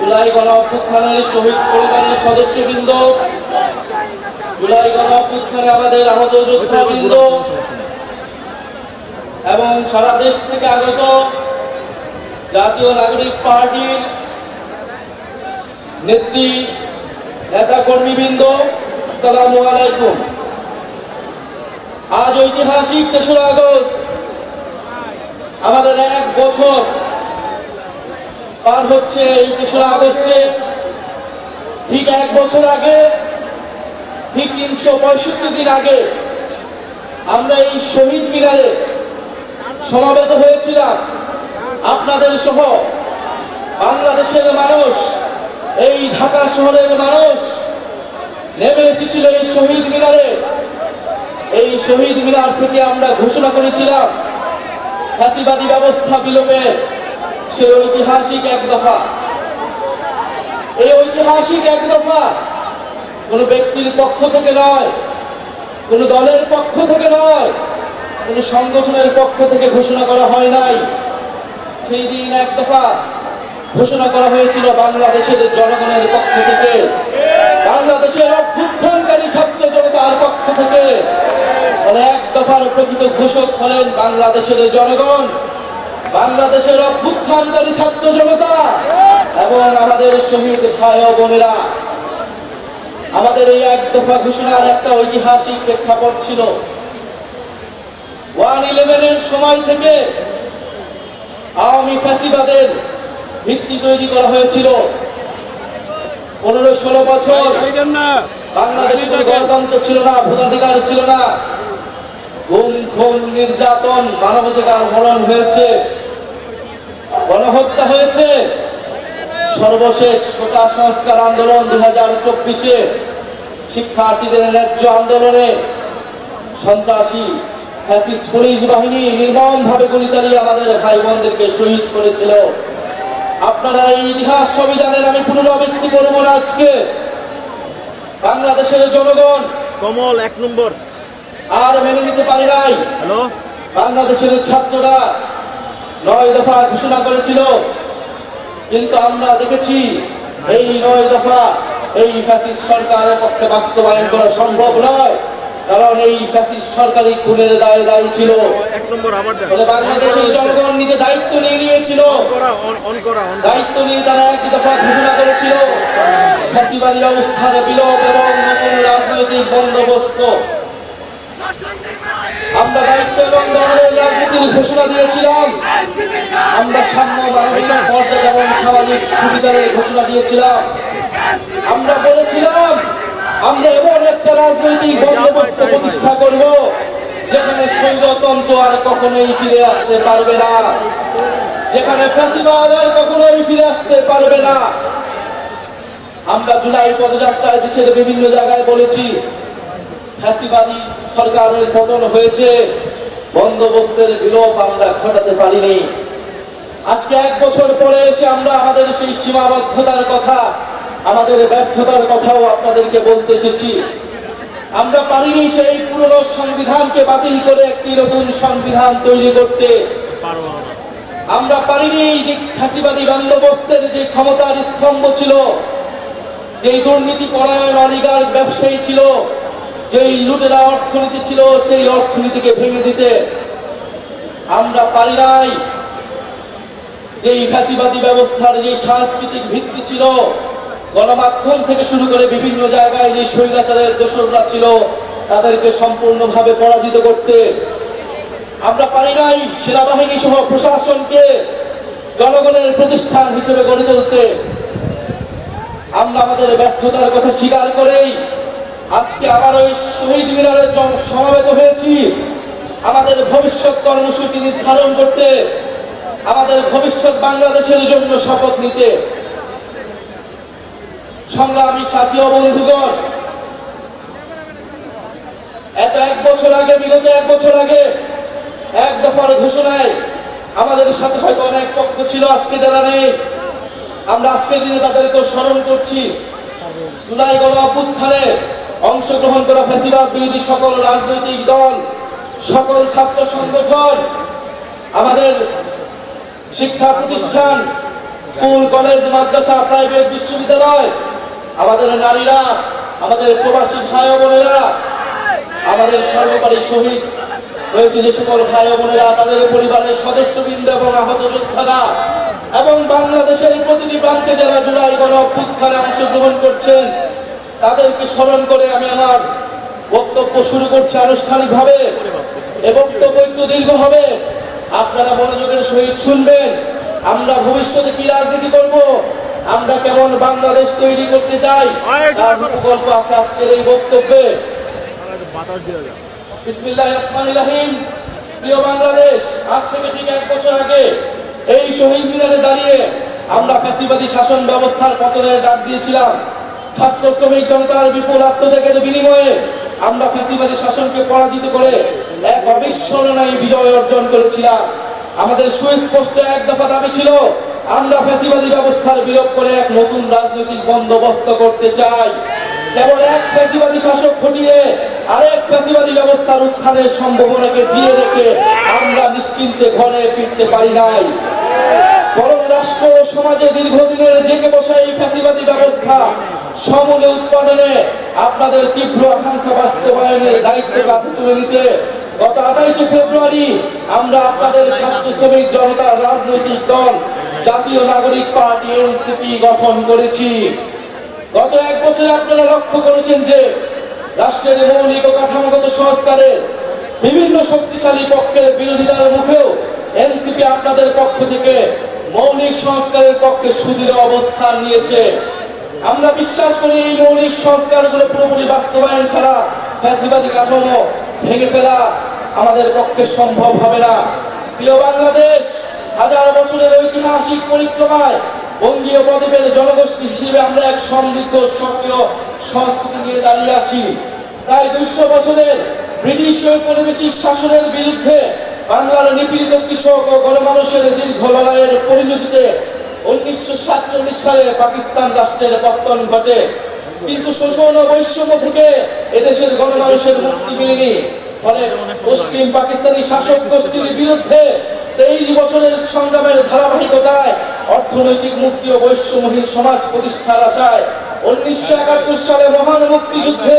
জুলাই গণ অভ্যুত্থানের শহীদ পরিবারের সদস্যবৃন্দ, জুলাই গণ অভ্যুত্থানে আমাদের আহত যোদ্ধাবৃন্দ এবং সারা দেশ থেকে আগত জাতীয় নাগরিক পার্টির নেত্রী নেতা কর্মীবৃন্দ, আসসালামু আলাইকুম। আজ ঐতিহাসিক ৩রা আগস্ট, আমাদের ১ বছর পার হচ্ছে। এই ৩রা আগস্টে ঠিক ১ বছর আগে, ঠিক ৩৬৫ দিন আগে আমরা এই শহীদ মিনারে সমাবেত হয়েছিলাম। আপনাদের সহ বাংলাদেশের মানুষ, এই ঢাকা শহরের মানুষ নেমে এসেছিল এই শহীদ মিনারে। এই শহীদ মিনার থেকে আমরা ঘোষণা করেছিলাম ফ্যাসিবাদী ব্যবস্থা বিলোপের সেই ঐতিহাসিক ১ দফা। এই ঐতিহাসিক ১ দফা কোন ব্যক্তির পক্ষ থেকে নয়, কোন দলের পক্ষ থেকে নয়, কোন সংগঠনের পক্ষ থেকে ঘোষণা করা হয় নাই। সেই দিন ১ দফা ঘোষণা করা হয়েছিল বাংলাদেশের জনগণের পক্ষ থেকে, বাংলাদেশের অভ্যুত্থানকারী ছাত্র জনতার পক্ষ থেকে। ১ দফার প্রকৃত ঘোষক হলেন বাংলাদেশের জনগণ, বাংলাদেশের অভ্যুত্থানকারী ছাত্র জনতা এবং আমাদের শহীদ ভাই ও বোনেরা। আমাদের এই ১ দফা ঘোষণার একটা ঐতিহাসিক প্রেক্ষাপট ছিল। 1/11-এর সময় থেকে আওয়ামী ফ্যাসিবাদের ভিত্তি তৈরি করা হয়েছিল। ১৫-১৬ বছর বাংলাদেশে কোনো গণতন্ত্র ছিল না, ভোটাধিকার ছিল না, গুম খুন নির্যাতন, মানবাধিকার হরণ হয়েছে, গণহত্যা হয়েছে। সর্বশেষ কোটা সংস্কার আন্দোলন 2024-এ শিক্ষার্থীদের ন্যায্য আন্দোলনে সন্ত্রাসী ফ্যাসিস্ট পুলিশ বাহিনী নির্মমভাবে গুলি চালিয়ে আমাদের ভাই বোনদেরকে শহীদ করেছিল। আপনারা এই ইতিহাস সবই জানেন, আমি পুনরাবৃত্তি করব না। আজকে বাংলাদেশের জনগণ কমল ১ নম্বর আর মেনে নিতে পারে নাই। বাংলাদেশের ছাত্ররা ৯ দফা ঘোষণা করেছিল, কিন্তু আমরা দেখেছি এই ৯ দফা এই ফ্যাসিস্ট সরকারের পক্ষে বাস্তবায়ন করা সম্ভব নয়, কারণ এই ফ্যাসিস্ট সরকারি খুনের দায়ী ছিল। বাংলাদেশের জনগণ নিজে দায়িত্ব নিয়ে নিয়েছিল, দায়িত্ব নিয়ে তারা ১ দফা ঘোষণা করেছিল ফ্যাসিবাদী ব্যবস্থার বিলোপ এবং নতুন রাজনৈতিক বন্দোবস্ত। আমরা দায়িত্ব এবং দলের রাজনীতির ঘোষণা দিয়েছিলাম, আমরা সাম্য, মানবিক মর্যাদা এবং সামাজিক সুবিচারের ঘোষণা দিয়েছিলাম। আমরা বলেছিলাম আমরা এমন একটা রাজনৈতিক বন্দোবস্ত প্রতিষ্ঠা করব যেখানে স্বৈরতন্ত্র আর কখনোই ফিরে আসতে পারবে না, যেখানে ফ্যাসিবাদ আর কখনোই ফিরে আসতে পারবে না। আমরা জুলাই পদযাত্রায় দেশের বিভিন্ন জায়গায় বলেছি ফ্যাসিবাদী সরকারের পতন হয়েছে, বন্দোবস্তের বিলোপ আমরা ঘটাতে পারিনি। আজকে ১ বছর পরে এসে আমরা আমাদের সেই সীমাবদ্ধতার কথা, আমাদের ব্যর্থতার কথাও আপনাদেরকে বলতে এসেছি। আমরা পারিনি সেই পুরনো সংবিধানকে বাতিল করে একটি নতুন সংবিধান তৈরি করতে। আমরা পারিনি যে ফ্যাসিবাদী বন্দোবস্তের যে ক্ষমতার স্তম্ভ ছিল, যেই দুর্নীতি পরায়ণ অলিগার্ক ব্যবসায়ী ছিল, যেই লুটেরা অর্থনীতি ছিল, সেই অর্থনীতিকে ভেঙে দিতে। আমরা পারি নাই যেই ফ্যাসিবাদী ব্যবস্থার যে সাংস্কৃতিক ভিত্তি ছিল, গণমাধ্যম থেকে শুরু করে বিভিন্ন জায়গায় যে স্বৈরাচারের দোসররা ছিল তাদেরকে সম্পূর্ণভাবে পরাজিত করতে। আমরা পারি নাই সেনাবাহিনী সহ প্রশাসনকে জনগণের প্রতিষ্ঠান হিসেবে গড়ে তুলতে। আমরা আমাদের ব্যর্থতার কথা স্বীকার করেই আজকে আবার ওই শহীদ মিনারে সমাবেত হয়েছি আমাদের ভবিষ্যৎ কর্মসূচি নির্ধারণ করতে, আমাদের ভবিষ্যৎ বাংলাদেশের জন্য শপথ নিতে। সংগ্রামী সাথী ও বন্ধুগণ, বিগত ১ বছর আগে ১ দফার ঘোষণায় আমাদের সাথে হয়তো অনেক পক্ষ ছিল, আজকে যারা নেই, আমরা আজকের দিনে তাদেরকে স্মরণ করছি। জুলাই গণ অভ্যুত্থানে অংশগ্রহণ করা ফ্যাসিবাদ বিরোধী সকল রাজনৈতিক দল, সকল ছাত্র সংগঠন, আমাদের শিক্ষা প্রতিষ্ঠান, স্কুল, কলেজ, মাদ্রাসা, প্রাইভেট, বিশ্ববিদ্যালয়, আমাদের নারীরা, আমাদের প্রবাসী ভাই ও বোনেরা, আমাদের সর্বোপরি শহীদ হয়েছে যে সকল ভাই ও বোনেরা, তাদের পরিবারের সদস্যবৃন্দ এবং আহত যোদ্ধারা এবং বাংলাদেশের প্রতিটি প্রান্তে যারা জুলাই গণ অভ্যুত্থানে অংশগ্রহণ করছেন, তাদেরকে স্মরণ করে আমি আমার বক্তব্য শুরু করছি আনুষ্ঠানিকভাবে। এ বক্তব্য একটু দীর্ঘ হবে, আপনারা মনোযোগের সহিত শুনবেন। আমরা ভবিষ্যতে কি রাজনীতি করব, আমরা কেমন বাংলাদেশ তৈরি করতে চাই, তার প্রকল্প আছে আজকের এই বক্তব্যে। বিসমিল্লাহির রহমানির রহিম। প্রিয় বাংলাদেশ, আজ থেকে ঠিক 1 বছর আগে এই শহীদ মিনারে দাঁড়িয়ে আমরা ফ্যাসিবাদী শাসন ব্যবস্থার পতনের ডাক দিয়েছিলাম। ছাত্র শ্রমিক জনতার বিপুল আত্মত্যাগের বিনিময়ে আমরা ফ্যাসিবাদী শাসনকে পরাজিত করে এক অবিস্মরণীয় বিজয় অর্জন করেছিলাম। আমাদের সুস্পষ্ট এক দফা দাবি ছিল, আমরা ফ্যাসিবাদী ব্যবস্থার বিলোপ করে এক নতুন রাজনৈতিক বন্দোবস্ত করতে চাই। কেবল এক ফ্যাসিবাদী শাসক হটিয়ে আরেক ফ্যাসিবাদী ব্যবস্থার উত্থানের সম্ভাবনাকে জিয়ে রেখে আমরা নিশ্চিন্তে ঘরে ফিরতে পারি নাই, বরং রাষ্ট্র সমাজে দীর্ঘদিনের জেগে বসা এই ফ্যাসিবাদী ব্যবস্থা সমূলে উৎপাদনে আপনাদের তীব্র আকাঙ্ক্ষা বাস্তবায়নের দায়িত্ব কাঁধে তুলে নিতে গত 28শে ফেব্রুয়ারি আমরা আপনাদের ছাত্র শ্রমিক জনতার রাজনৈতিক দল জাতীয় নাগরিক পার্টি এনসিপি গঠন করেছি। গত 1 বছরে আপনারা লক্ষ্য করেছেন যে রাষ্ট্রের মৌলিক ও কাঠামোগত সংস্কারের বিভিন্ন শক্তিশালী পক্ষের বিরোধিতার মুখেও এনসিপি আপনাদের পক্ষ থেকে মৌলিক সংস্কারের পক্ষে সুদৃঢ় অবস্থান নিয়েছে। আমরা বিশ্বাস করি এই মৌলিক সংস্কারগুলো পুরোপুরি বাস্তবায়ন ছাড়া ফ্যাসিবাদী কাঠামো ভেঙে ফেলা আমাদের পক্ষে সম্ভব হবে না। প্রিয় বাংলাদেশ, হাজার বছরের ঐতিহাসিক পরিক্রমায় বঙ্গীয় বদ্বীপের জনগোষ্ঠী হিসেবে আমরা এক সমৃদ্ধ সক্রিয় সংস্কৃতি নিয়ে দাঁড়িয়ে আছি। প্রায় 200 বছরের ব্রিটিশ ঔপনিবেশিক শাসনের বিরুদ্ধে বাংলার নিপীড়িত কৃষক ও গণমানুষের দীর্ঘ লড়াইয়ের পরিণতিতে 1947 সালে পাকিস্তান রাষ্ট্রের পতন ঘটে। কিন্তু শোষণ ও বৈষম্য থেকে এদেশের গণমানুষের মুক্তি মিলেনি। ফলে পশ্চিম পাকিস্তানি শাসক গোষ্ঠীর বিরুদ্ধে 23 বছরের সংগ্রামের ধারাবাহিকতায় অর্থনৈতিক মুক্তি ও বৈষম্যহীন সমাজ প্রতিষ্ঠার আশায় 1971 সালে মহান মুক্তিযুদ্ধে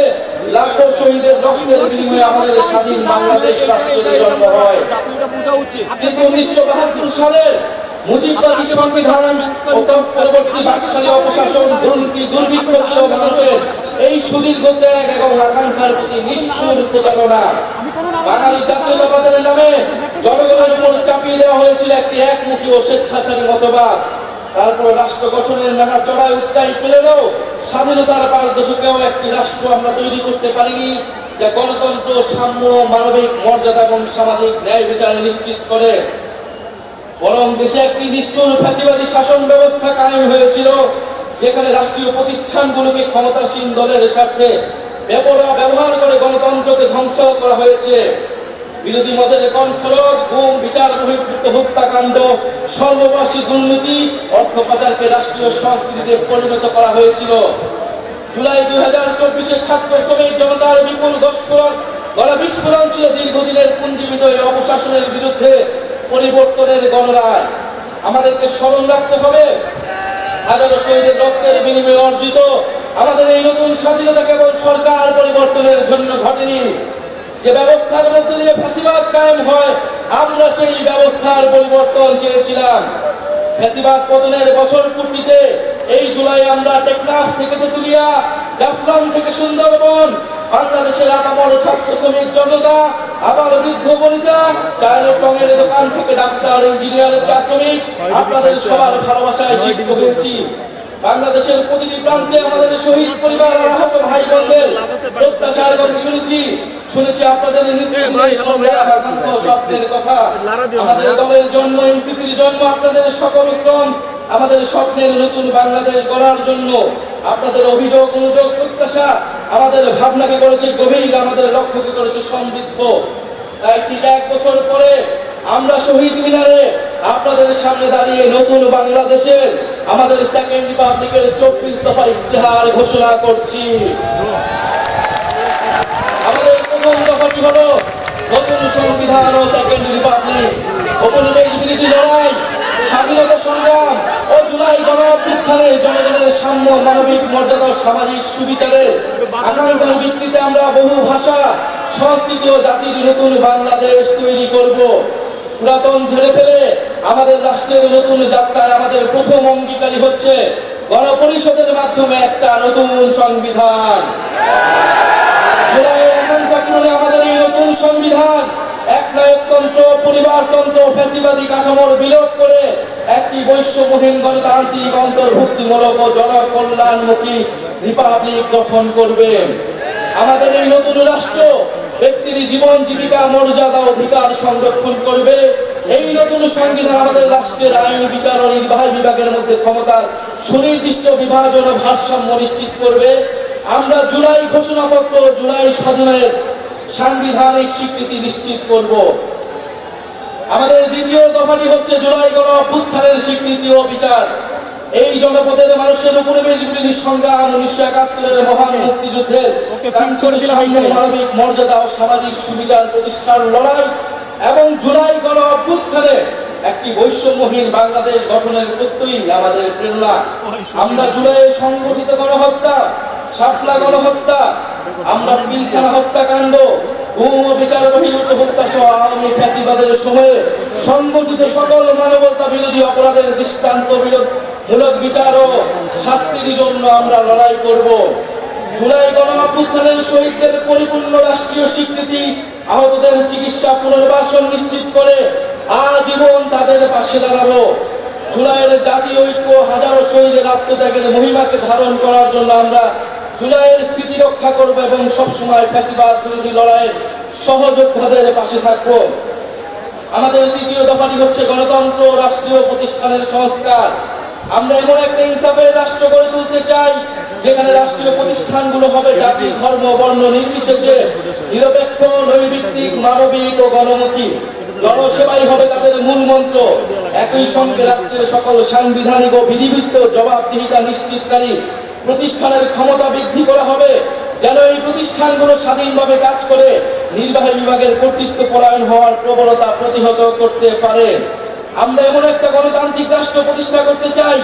লাখো শহীদের রক্তের বিনিময়ে আমাদের স্বাধীন বাংলাদেশ রাষ্ট্রের জন্ম হয়। কিন্তু 1972 সালের মুজিববাদী সংবিধান ও পরবর্তী বাকশালী অপশাসন, দুর্নীতি, দুর্ভিক্ষ ছিল মানুষের এই সুদীর্ঘ ত্যাগ এবং আকাঙ্ক্ষার প্রতি নিষ্ঠুর প্রতারণা। বাঙালি জাতীয়তাবাদের নামে জনগণের উপর চাপিয়ে দেওয়া হয়েছিল একটি একমুখী ও স্বেচ্ছাচারী মতবাদ। তারপর রাষ্ট্র গঠনের নানা চড়াই উত্তাই পেলেও স্বাধীনতার 5 দশকেও একটি রাষ্ট্র আমরা তৈরি করতে পারিনি যা গণতন্ত্র, সাম্য, মানবিক মর্যাদা এবং সামাজিক ন্যায় বিচার নিশ্চিত করে। বরং দেশে একটি নিষ্ঠুর ফ্যাসিবাদী শাসন ব্যবস্থা কায়েম হয়েছিল, যেখানে রাষ্ট্রীয় প্রতিষ্ঠানগুলোকে ক্ষমতাসীন দলের স্বার্থে বেপরোয়া ব্যবহার করে গণতন্ত্রকে ধ্বংস করা হয়েছে। বিরোধী মতের কণ্ঠরোধ, গুম, বিচার বহির্ভূত হত্যাকাণ্ড, সর্ববাসী দুর্নীতি, অর্থ পাচারকে রাষ্ট্রীয় সংস্কৃতিতে পরিণত করা হয়েছিল। জুলাই 2024 ছাত্র শ্রমিক জনতার বিপুল গণবিস্ফোরণ ছিল দীর্ঘদিনের পুঞ্জীবিত এই অপশাসনের বিরুদ্ধে পরিবর্তনের গণরায়। আমাদেরকে স্মরণ রাখতে হবে, হাজারো শহীদের রক্তের বিনিময়ে অর্জিত আমাদের এই নতুন স্বাধীনতা কেবল সরকার পরিবর্তনের জন্য ঘটেনি। যে ব্যবস্থার মধ্যে দিয়ে ফ্যাসিবাদ কায়েম হয়, আমরা সেই ব্যবস্থার পরিবর্তন চেয়েছিলাম। ফ্যাসিবাদ পতনের বছর পূর্তিতে এই জুলাই আমরা টেকনাফ থেকে তেতুলিয়া, জাফলং থেকে সুন্দরবন, বাংলাদেশের আপামর ছাত্র শ্রমিক জনতা, আবার বৃদ্ধ বনিতা, চায়ের টঙের দোকান থেকে ডাক্তার, ইঞ্জিনিয়ার, চা শ্রমিক, আপনাদের সবার ভালোবাসায় শিক্ষিত হয়েছি। বাংলাদেশের প্রতিটি প্রান্তে আমাদের শহীদ পরিবার আর আহত ভাই বোনদের প্রত্যাশার কথা শুনেছি আপনাদের নিত্যদিনের সংগ্রাম, আকাঙ্ক্ষা, স্বপ্নের কথা। আমাদের দলের জন্ম, এনসিপির জন্ম আপনাদের সকল শ্রম, আমাদের স্বপ্নের নতুন বাংলাদেশ গড়ার জন্য। আপনাদের অভিযোগ, অনুযোগ, প্রত্যাশা আমাদের ভাবনাকে করেছে গভীর, আমাদের লক্ষ্যকে করেছে সমৃদ্ধ। তাই ঠিক 1 বছর পরে আমরা শহীদ মিনারে আপনাদের সামনে দাঁড়িয়ে নতুন বাংলাদেশের আমাদের সেকেন্ড রিপাবলিকের 24 দফা ইশতেহার ঘোষণা করছি। আমাদের প্রথম দফাটি হলো নতুন সংবিধান ও সেকেন্ড রিপাবলিক। উপনিবেশ বিরোধী লড়াই স্বাধীনতা সংগ্রাম ও জুলাই গণঅভ্যুত্থানে জনগণের সাম্য, মানবিক মর্যাদা ও সামাজিক সুবিচারের আকাঙ্ক্ষার ভিত্তিতে আমরা বহু ভাষা, সংস্কৃতি ও জাতির নতুন বাংলাদেশ তৈরি করব। পুরাতন ঝেড়ে ফেলে আমাদের রাষ্ট্রের নতুন যাত্রায় আমাদের প্রথম অঙ্গীকারী হচ্ছে গণপরিষদের মাধ্যমে একটা নতুন সংবিধান। জুলাইয়ের আকাঙ্ক্ষা পূরণে আমাদের এই নতুন সংবিধান একনায়কতন্ত্র, পরিবারতন্ত্র, ফ্যাসিবাদী কাঠামোর বিলোপ করে একটি বৈষম্যহীন গণতান্ত্রিক, অন্তর্ভুক্তিমূলক ও জনকল্যাণমুখী রিপাবলিক গঠন করবে। আমাদের এই নতুন রাষ্ট্র ব্যক্তির জীবন, জীবিকা, মর্যাদা, অধিকার সংরক্ষণ করবে। এই নতুন সংবিধান আমাদের রাষ্ট্রের আইন, বিচার ও নির্বাহী বিভাগের মধ্যে ক্ষমতার সুনির্দিষ্ট বিভাজন ও ভারসাম্য নিশ্চিত করবে। আমরা জুলাই ঘোষণাপত্র, জুলাই স্বাধীনের সাংবিধানিক স্বীকৃতি নিশ্চিত করব। আমাদের দ্বিতীয় দফাটি হচ্ছে জুলাই গণঅভ্যুত্থানের স্বীকৃতি ও বিচার। এই জনপদের মানুষের উপনিবেশ বিরোধী সংগ্রাম, 1971-এর মহান মুক্তিযুদ্ধের মানবিক মর্যাদা ও সামাজিক সুবিচার প্রতিষ্ঠার লড়াই এবং জুলাই গণঅভ্যুত্থানে একটি বৈষম্যহীন বাংলাদেশ গঠনের প্রত্যয়ই আমাদের প্রেরণা। আমরা জুলাইয়ে সংগঠিত গণহত্যা, শাপলা গণহত্যা, আমরা পিলখানা হত্যাকাণ্ড, গুম ও বিচার বহির্ভূত হত্যা সহ আওয়ামী ফ্যাসিবাদের সময়ে সংগঠিত সকল মানবতা বিরোধী অপরাধের দৃষ্টান্তমূলক বিচার ও শাস্তির জন্য আমরা লড়াই করব। জুলাই গণঅভ্যুত্থানের শহীদদের পরিপূর্ণ রাষ্ট্রীয় স্বীকৃতি, আহতদের চিকিৎসা, পুনর্বাসন নিশ্চিত করে আজীবন তাদের পাশে দাঁড়াবো। জুলাইয়ের জাতীয় ঐক্য, হাজারো শহীদের আত্মত্যাগের মহিমাকে ধারণ করার জন্য আমরা জুলাইয়ের স্মৃতি রক্ষা করব এবং সবসময় ফ্যাসিবাদ বিরোধী লড়াইয়ের সহযোদ্ধাদের পাশে থাকব। আমাদের তৃতীয় দফাটি হচ্ছে গণতন্ত্র, রাষ্ট্রীয় প্রতিষ্ঠানের সংস্কার। আমরা এমন একটা ইনসাফের রাষ্ট্র গড়ে তুলতে চাই যেখানে রাষ্ট্রীয় প্রতিষ্ঠানগুলো হবে জাতি, ধর্ম, বর্ণ নির্বিশেষে নিরপেক্ষ, নৈর্ভিত্তিক, মানবিক ও গণমুখী। জনসেবাই হবে তাদের মূল মন্ত্র। একই সঙ্গে রাষ্ট্রের সকল সাংবিধানিক ও বিধিবিধ জবাবদিহিতা নিশ্চিতকারী প্রতিষ্ঠানের ক্ষমতা বৃদ্ধি করা হবে, যেন এই প্রতিষ্ঠানগুলো স্বাধীনভাবে কাজ করে নির্বাহী বিভাগের কর্তৃত্ব পরায়ণ হওয়ার প্রবণতা প্রতিহত করতে পারে। আমরা এমন একটা গণতান্ত্রিক রাষ্ট্র প্রতিষ্ঠা করতে চাই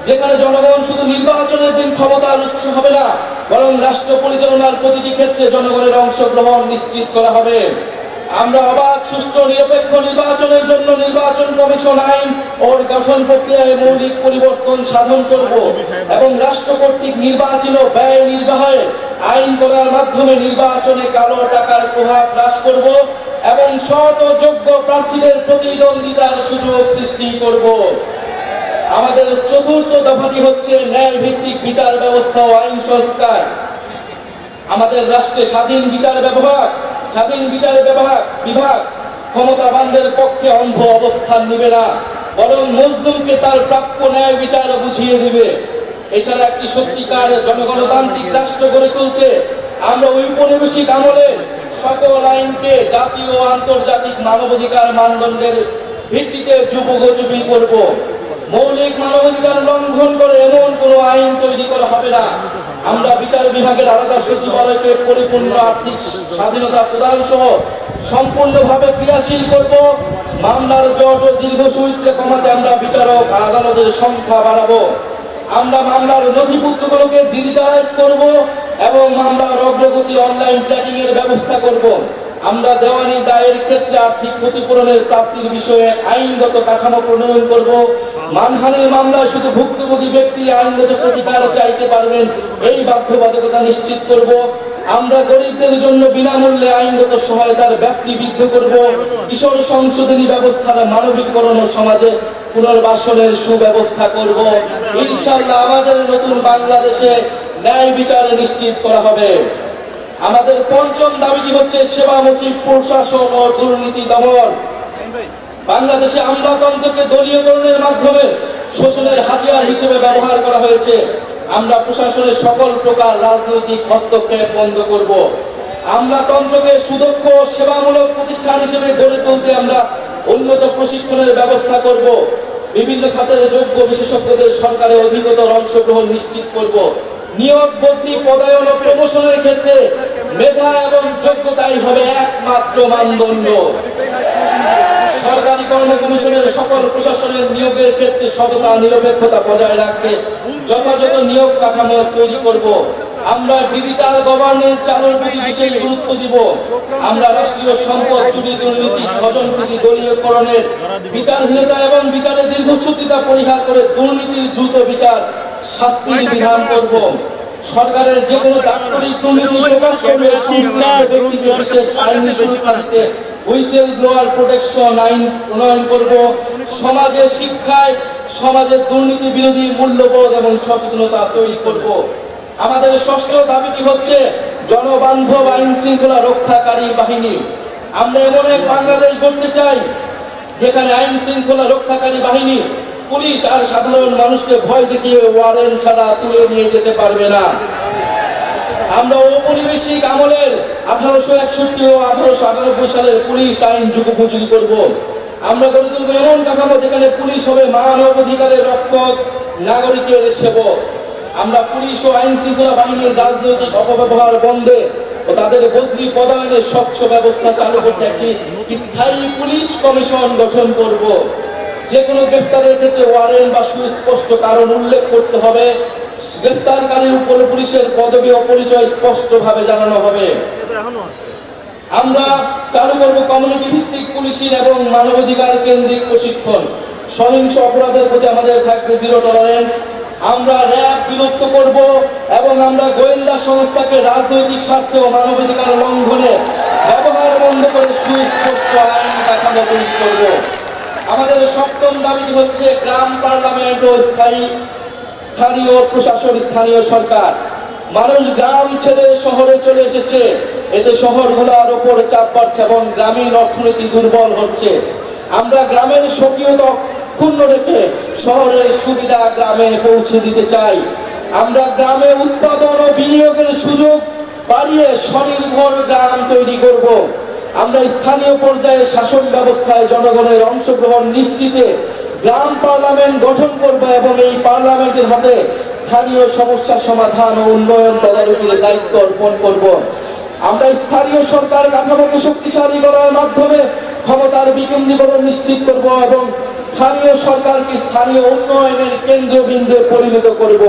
যেখানে জনগণ শুধু নির্বাচনের দিন ক্ষমতার উৎস হবে না, বরং রাষ্ট্র পরিচালনার প্রতিটি ক্ষেত্রে জনগণের অংশগ্রহণ নিশ্চিত করা হবে। আমরা অবাধ, সুষ্ঠু, নিরপেক্ষ নির্বাচনের জন্য নির্বাচন কমিশন আইন ও গঠন প্রক্রিয়ায় মৌলিক পরিবর্তন সাধন করব এবং রাষ্ট্র কর্তৃক নির্বাচন ও ব্যয় নির্বাহে আইন করার মাধ্যমে নির্বাচনে কালো টাকার প্রভাব হ্রাস করব এবং সৎ ও যোগ্য প্রার্থীদের প্রতিদ্বন্দ্বিতার সুযোগ সৃষ্টি করব। আমাদের চতুর্থ দফাটি হচ্ছে ন্যায় ভিত্তিক বিচার ব্যবস্থা ও আইন সংস্কার। আমাদের রাষ্ট্রে স্বাধীন বিচার বিভাগ ক্ষমতাবানদের পক্ষে অন্ধ অবস্থান নিবে না, বরং মজলুমকে তার প্রাপ্য ন্যায় বিচার বুঝিয়ে দিবে। এছাড়া একটি সত্যিকার জনগণতান্ত্রিক রাষ্ট্র গড়ে তুলতে আমরা ঔপনিবেশিক আমলের সকল আইনকে জাতীয় ও আন্তর্জাতিক মানবাধিকার মানদণ্ডের ভিত্তিতে যুগোপযোগী করব। মৌলিক মানবাধিকার লঙ্ঘন করে এমন কোনো আইন তৈরি করা হবে না। আমরা বিচার বিভাগের আলাদা সচিবালয়কে পরিপূর্ণ আর্থিক স্বাধীনতা প্রদান সহ সম্পূর্ণভাবে ক্রিয়াশীল করব। মামলার জট ও দীর্ঘসূত্রে কমাতে আমরা বিচারক, আদালতের সংখ্যা বাড়াবো। আমরা মামলার নথিপত্রগুলোকে ডিজিটালাইজ করব এবং মামলার অগ্রগতি অনলাইন ট্র্যাকিং এর ব্যবস্থা করব। আমরা দেওয়ানি দায়ের ক্ষেত্রে আর্থিক ক্ষতিপূরণের প্রাপ্তির বিষয়ে আইনগত কাঠামো প্রণয়ন করব। মানহানির মামলায় শুধু ভুক্তভোগী ব্যক্তি আইনগত প্রতিকার চাইতে পারবেন, এই বাধ্যবাধকতা নিশ্চিত করব। আমরা গরিবদের জন্য বিনামূল্যে আইনগত সহায়তার ব্যাপ্তি বৃদ্ধি করব। কিশোর সংশোধনী ব্যবস্থার মানবিকরণ ও সমাজে পুনর্বাসনের সুব্যবস্থা করব। ইনশাআল্লাহ আমাদের নতুন বাংলাদেশে ন্যায় বিচার নিশ্চিত করা হবে। আমাদের পঞ্চম দাবিটি হচ্ছে সেবামুখী প্রশাসন ও দুর্নীতি দমন। বাংলাদেশে আমলাতন্ত্রকে দলীয়করণের মাধ্যমে শোষণের হাতিয়ার হিসেবে ব্যবহার করা হয়েছে। আমরা প্রশাসনের সকল প্রকার রাজনৈতিক হস্তক্ষেপ বন্ধ করব। আমলাতন্ত্রকে সুদক্ষ সেবামূলক প্রতিষ্ঠান হিসেবে গড়ে তুলতে আমরা উন্নত প্রশিক্ষণের ব্যবস্থা করব। বিভিন্ন খাতের যোগ্য বিশেষজ্ঞদের সরকারে অধিকতর অংশগ্রহণ নিশ্চিত করব। নিয়োগ, বদলি, পদায়ন ও প্রমোশনের ক্ষেত্রে মেধা এবং যোগ্যতাই হবে একমাত্র মানদণ্ড। সরকারি কর্ম কমিশনের সকল প্রশাসনের নিয়োগের ক্ষেত্রে সততা নিরপেক্ষতা বজায় রাখতে যথাযথ নিয়োগ কাঠামো তৈরি করব। আমরা ডিজিটাল গভর্নেন্স চালুর প্রতি বিশেষ গুরুত্ব দিব। আমরা রাষ্ট্রীয় সম্পদ চুরি, দুর্নীতি, স্বজনপ্রীতি, দলীয়করণের বিচারহীনতা এবং বিচারের দীর্ঘসূত্রিতা পরিহার করে দুর্নীতির দ্রুত বিচার শাস্তির বিধান করব। সরকারের যে কোনো দাপ্তরিক দুর্নীতি প্রকাশ করলে সংশ্লিষ্ট ব্যক্তিকে বিশেষ আইনি সুরক্ষা দিতে হুইসেল ব্লোয়ার প্রোটেকশন আইন প্রণয়ন করব। সমাজে শিক্ষায় সমাজের দুর্নীতি বিরোধী মূল্যবোধ এবং সচেতনতা তৈরি করব। আমাদের ষষ্ঠ দাবিটি হচ্ছে জনবান্ধব আইন শৃঙ্খলা রক্ষাকারী বাহিনী। আমরা এমন এক বাংলাদেশ গড়তে চাই যেখানে আইন শৃঙ্খলা রক্ষাকারী বাহিনী পুলিশ আর সাধারণ মানুষকে ভয় দেখিয়ে ওয়ারেন্ট ছাড়া তুলে নিয়ে যেতে পারবে না। আমরা ঔপনিবেশিক আমলের 1861 ও 1898 সালের পুলিশ আইন যুগোপযোগী করব। আমরা গড়ে তুলব এমন কাঠামো যেখানে পুলিশ হবে মানব অধিকারের রক্ষক, নাগরিকের সেবক। আমরা পুলিশ ও আইন শৃঙ্খলা বাহিনীর রাজনৈতিক অপব্যবহার বন্ধে ও তাদের বদলি পদায়নের স্বচ্ছ ব্যবস্থা চালু করতে একটি স্থায়ী পুলিশ কমিশন গঠন করব। যে কোনো গ্রেফতারের ক্ষেত্রে ওয়ারেন্ট বা সুস্পষ্ট কারণ উল্লেখ করতে হবে। গ্রেফতারকারীর উপর পুলিশের পদবি ও পরিচয় স্পষ্টভাবে জানানো হবে। আমরা চালু করব কমিউনিটি ভিত্তিক পুলিশিং এবং মানবাধিকার কেন্দ্রিক প্রশিক্ষণ। সহিংস অপরাধের প্রতি আমাদের থাকবে জিরো টলারেন্স। আমরা র্যাব বিলুপ্ত করব এবং আমরা গোয়েন্দা সংস্থাকে রাজনৈতিক স্বার্থে ও মানবাধিকার লঙ্ঘনে ব্যবহার বন্ধ করে সুস্পষ্ট আইন কাঠামো তৈরি করব। আমাদের সপ্তম দাবিটি হচ্ছে গ্রাম পার্লামেন্ট ও স্থানীয় প্রশাসন, স্থানীয় সরকার। মানুষ গ্রাম ছেড়ে শহরে চলে এসেছে, এতে শহরগুলোর উপর চাপ বাড়ছে এবং গ্রামীণ অর্থনীতি দুর্বল হচ্ছে। আমরা গ্রামের স্বকীয়তা ক্ষুণ্ণ রেখে শহরের সুবিধা গ্রামে পৌঁছে দিতে চাই। আমরা গ্রামে উৎপাদন ও বিনিয়োগের সুযোগ বাড়িয়ে স্বনির্ভর গ্রাম তৈরি করব। আমরা স্থানীয় পর্যায়ে শাসন ব্যবস্থায় জনগণের অংশগ্রহণ নিশ্চিতে গ্রাম পার্লামেন্ট গঠন করব এবং এই পার্লামেন্টের হাতে স্থানীয় সমস্যা সমাধান ও উন্নয়ন তদারকির দায়িত্ব অর্পণ করব। আমরা স্থানীয় সরকার কাঠামোকে শক্তিশালী করার মাধ্যমে ক্ষমতার বিকেন্দ্রীকরণ নিশ্চিত করব এবং স্থানীয় সরকারকে স্থানীয় উন্নয়নের কেন্দ্রবিন্দুতে পরিণত করব।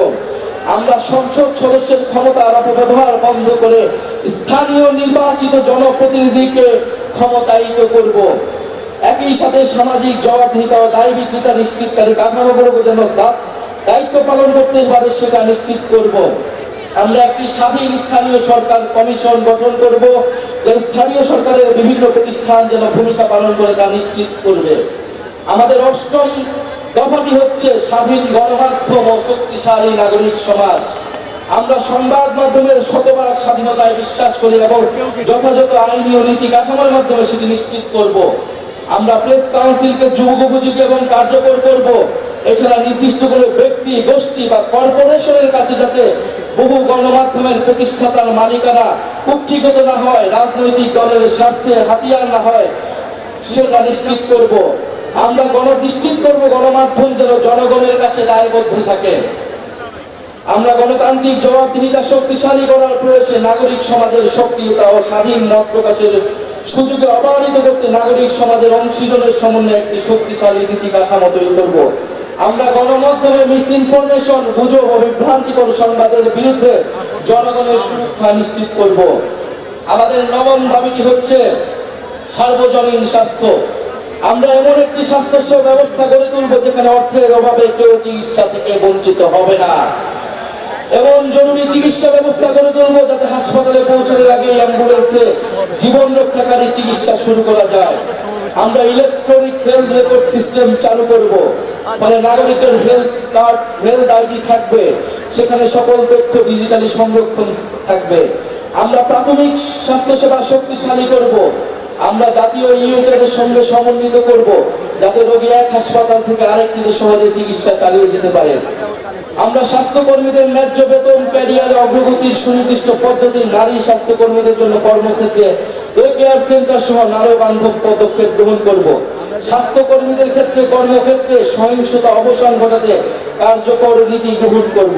আমরা সংসদ সদস্যের ক্ষমতার অপব্যবহার বন্ধ করে স্থানীয় নির্বাচিত জনপ্রতিনিধিকে ক্ষমতায়িত করব। একই সাথে সামাজিক জবাবদিহিতা ও দায়বদ্ধতা নিশ্চিতকারী কাঠামোগুলোকে যেন দায়িত্ব পালন করতে পারে সেটা নিশ্চিত করব। আমরা একটি স্বাধীন স্থানীয় সরকার কমিশন গঠন করব, যে স্থানীয় সরকারের বিভিন্ন প্রতিষ্ঠান যেন ভূমিকা পালন করে তা নিশ্চিত করবে। আমাদের অষ্টম দফাটি হচ্ছে স্বাধীন গণমাধ্যম ও শক্তিশালী নাগরিক সমাজ। আমরা সংবাদ মাধ্যমের শতভাগ স্বাধীনতায় বিশ্বাস করি এবং যথাযথ আইনি ও নীতি কাঠামোর মাধ্যমে সেটি নিশ্চিত করব। আমরা প্রেস কাউন্সিলকে যুগোপযোগী এবং কার্যকর করব। এছাড়া নির্দিষ্ট কোনো ব্যক্তি, গোষ্ঠী বা কর্পোরেশনের কাছে যাতে বহু গণমাধ্যমের প্রতিষ্ঠাতার মালিকানা কুক্ষিগত না হয়, রাজনৈতিক দলের স্বার্থে হাতিয়ার না হয়, সেটা নিশ্চিত করব। আমরা নিশ্চিত করব গণমাধ্যম যেন জনগণের কাছে দায়বদ্ধ থাকে। আমরা গণতান্ত্রিক জবাবদিহিতা শক্তিশালী করার প্রয়াসে নাগরিক সমাজের সক্রিয়তা ও স্বাধীন মত প্রকাশের সুযোগে অবারিত করতে নাগরিক সমাজের অংশীজনের সমন্বয়ে একটি শক্তিশালী নীতি কাঠামো তৈরি করব। আমরা গণমাধ্যমে মিস ইনফরমেশন, গুজব ও বিভ্রান্তিকর সংবাদের বিরুদ্ধে জনগণের সুরক্ষা নিশ্চিত করব। আমাদের নবম দাবিটি হচ্ছে সার্বজনীন স্বাস্থ্য। আমরা এমন একটি স্বাস্থ্য ব্যবস্থা গড়ে তুলব যেখানে অর্থের অভাবে কেউ চিকিৎসা থেকে বঞ্চিত হবে না। এমন জরুরি চিকিৎসা ব্যবস্থা গড়ে তুলব যাতে হাসপাতালে পৌঁছানোর আগে অ্যাম্বুলেন্সে জীবন রক্ষাকারী চিকিৎসা শুরু করা যায়। আমরা ইলেকট্রনিক হেলথ রেকর্ড সিস্টেম চালু করব, ফলে নাগরিকের হেলথ কার্ড, হেলথ আইডি থাকবে, সেখানে সকল তথ্য ডিজিটালি সংরক্ষণ থাকবে। আমরা প্রাথমিক স্বাস্থ্যসেবা শক্তিশালী করব। আমরা জাতীয় ইউএইচআর এর সঙ্গে সমন্বিত করব যাতে রোগী এক হাসপাতাল থেকে আরেকটিতে সহজে চিকিৎসা চালিয়ে যেতে পারে। আমরা স্বাস্থ্যকর্মীদের ন্যায্য বেতন, ক্যারিয়ারে অগ্রগতির সুনির্দিষ্ট পদ্ধতি, নারী স্বাস্থ্যকর্মীদের জন্য কর্মক্ষেত্রে ডে কেয়ার সেন্টার সহ নারী বান্ধব পদক্ষেপ গ্রহণ করব। স্বাস্থ্যকর্মীদের ক্ষেত্রে কর্মক্ষেত্রে সহিংসতা অবসান ঘটাতে কার্যকর নীতি গ্রহণ করব।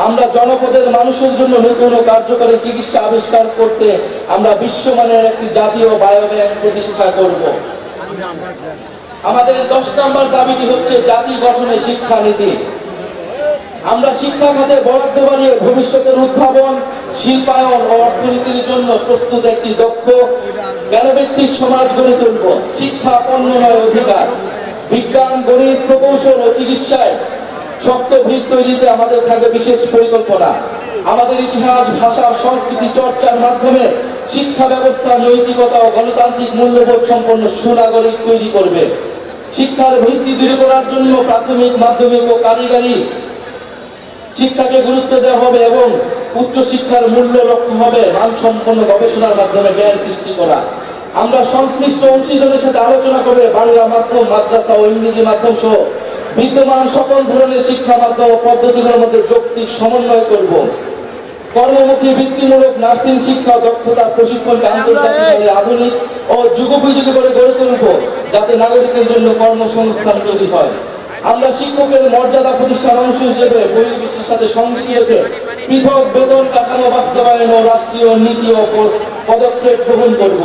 আমরা জনপদের মানুষের জন্য নতুন ও কার্যকরী চিকিৎসা আবিষ্কার করতে আমরা বিশ্বমানের একটি জাতীয় বায়োব্যাংক প্রতিষ্ঠা করব। আমাদের 10 নম্বর দাবিটি হচ্ছে জাতি গঠনে শিক্ষানীতি। আমরা শিক্ষা খাতে বরাদ্দ বাড়িয়ে ভবিষ্যতের উদ্ভাবন, শিল্পায়ন ও অর্থনীতির জন্য প্রস্তুত একটি দক্ষ জ্ঞানভিত্তিক সমাজ গড়ে তুলব। শিক্ষা পণ্য নয়, অধিকার। বিজ্ঞান, গণিত, প্রকৌশল ও চিকিৎসায় শক্ত ভিত তৈরিতে আমাদের থাকবে বিশেষ পরিকল্পনা। আমাদের ইতিহাস, ভাষা, সংস্কৃতি চর্চার মাধ্যমে শিক্ষা ব্যবস্থা নৈতিকতা ও গণতান্ত্রিক মূল্যবোধ সম্পন্ন সুনাগরিক তৈরি করবে। শিক্ষার ভিত্তি দৃঢ় করার জন্য প্রাথমিক, মাধ্যমিক ও কারিগরি শিক্ষাকে গুরুত্ব দেওয়া হবে এবং উচ্চ শিক্ষার মূল্য লক্ষ্য হবে মানসম্পন্ন গবেষণার মাধ্যমে জ্ঞান সৃষ্টি করা। আমরা সংশ্লিষ্ট অংশীজনের সাথে আলোচনা করে বাংলা মাধ্যম, মাদ্রাসা ও ইংরেজি মাধ্যম সহ বিদ্যমান সকল ধরনের শিক্ষা মাধ্যম ও পদ্ধতিগুলোর মধ্যে যৌক্তিক সমন্বয় করব। কর্মমুখী বৃত্তিমূলক নার্সিং শিক্ষা ও দক্ষতা প্রশিক্ষণকে আন্তর্জাতিক আধুনিক ও যুগোপযোগী করে গড়ে তুলব, যাতে নাগরিকের জন্য কর্মসংস্থান তৈরি হয়। আমরা শিক্ষকের মর্যাদা প্রতিষ্ঠার অংশ হিসেবে বহির্বিশ্বের সাথে সংগতি রেখে পৃথক বেতন কাঠামো বাস্তবায়ন ও রাষ্ট্রীয় নীতি ও পদক্ষেপ গ্রহণ করব।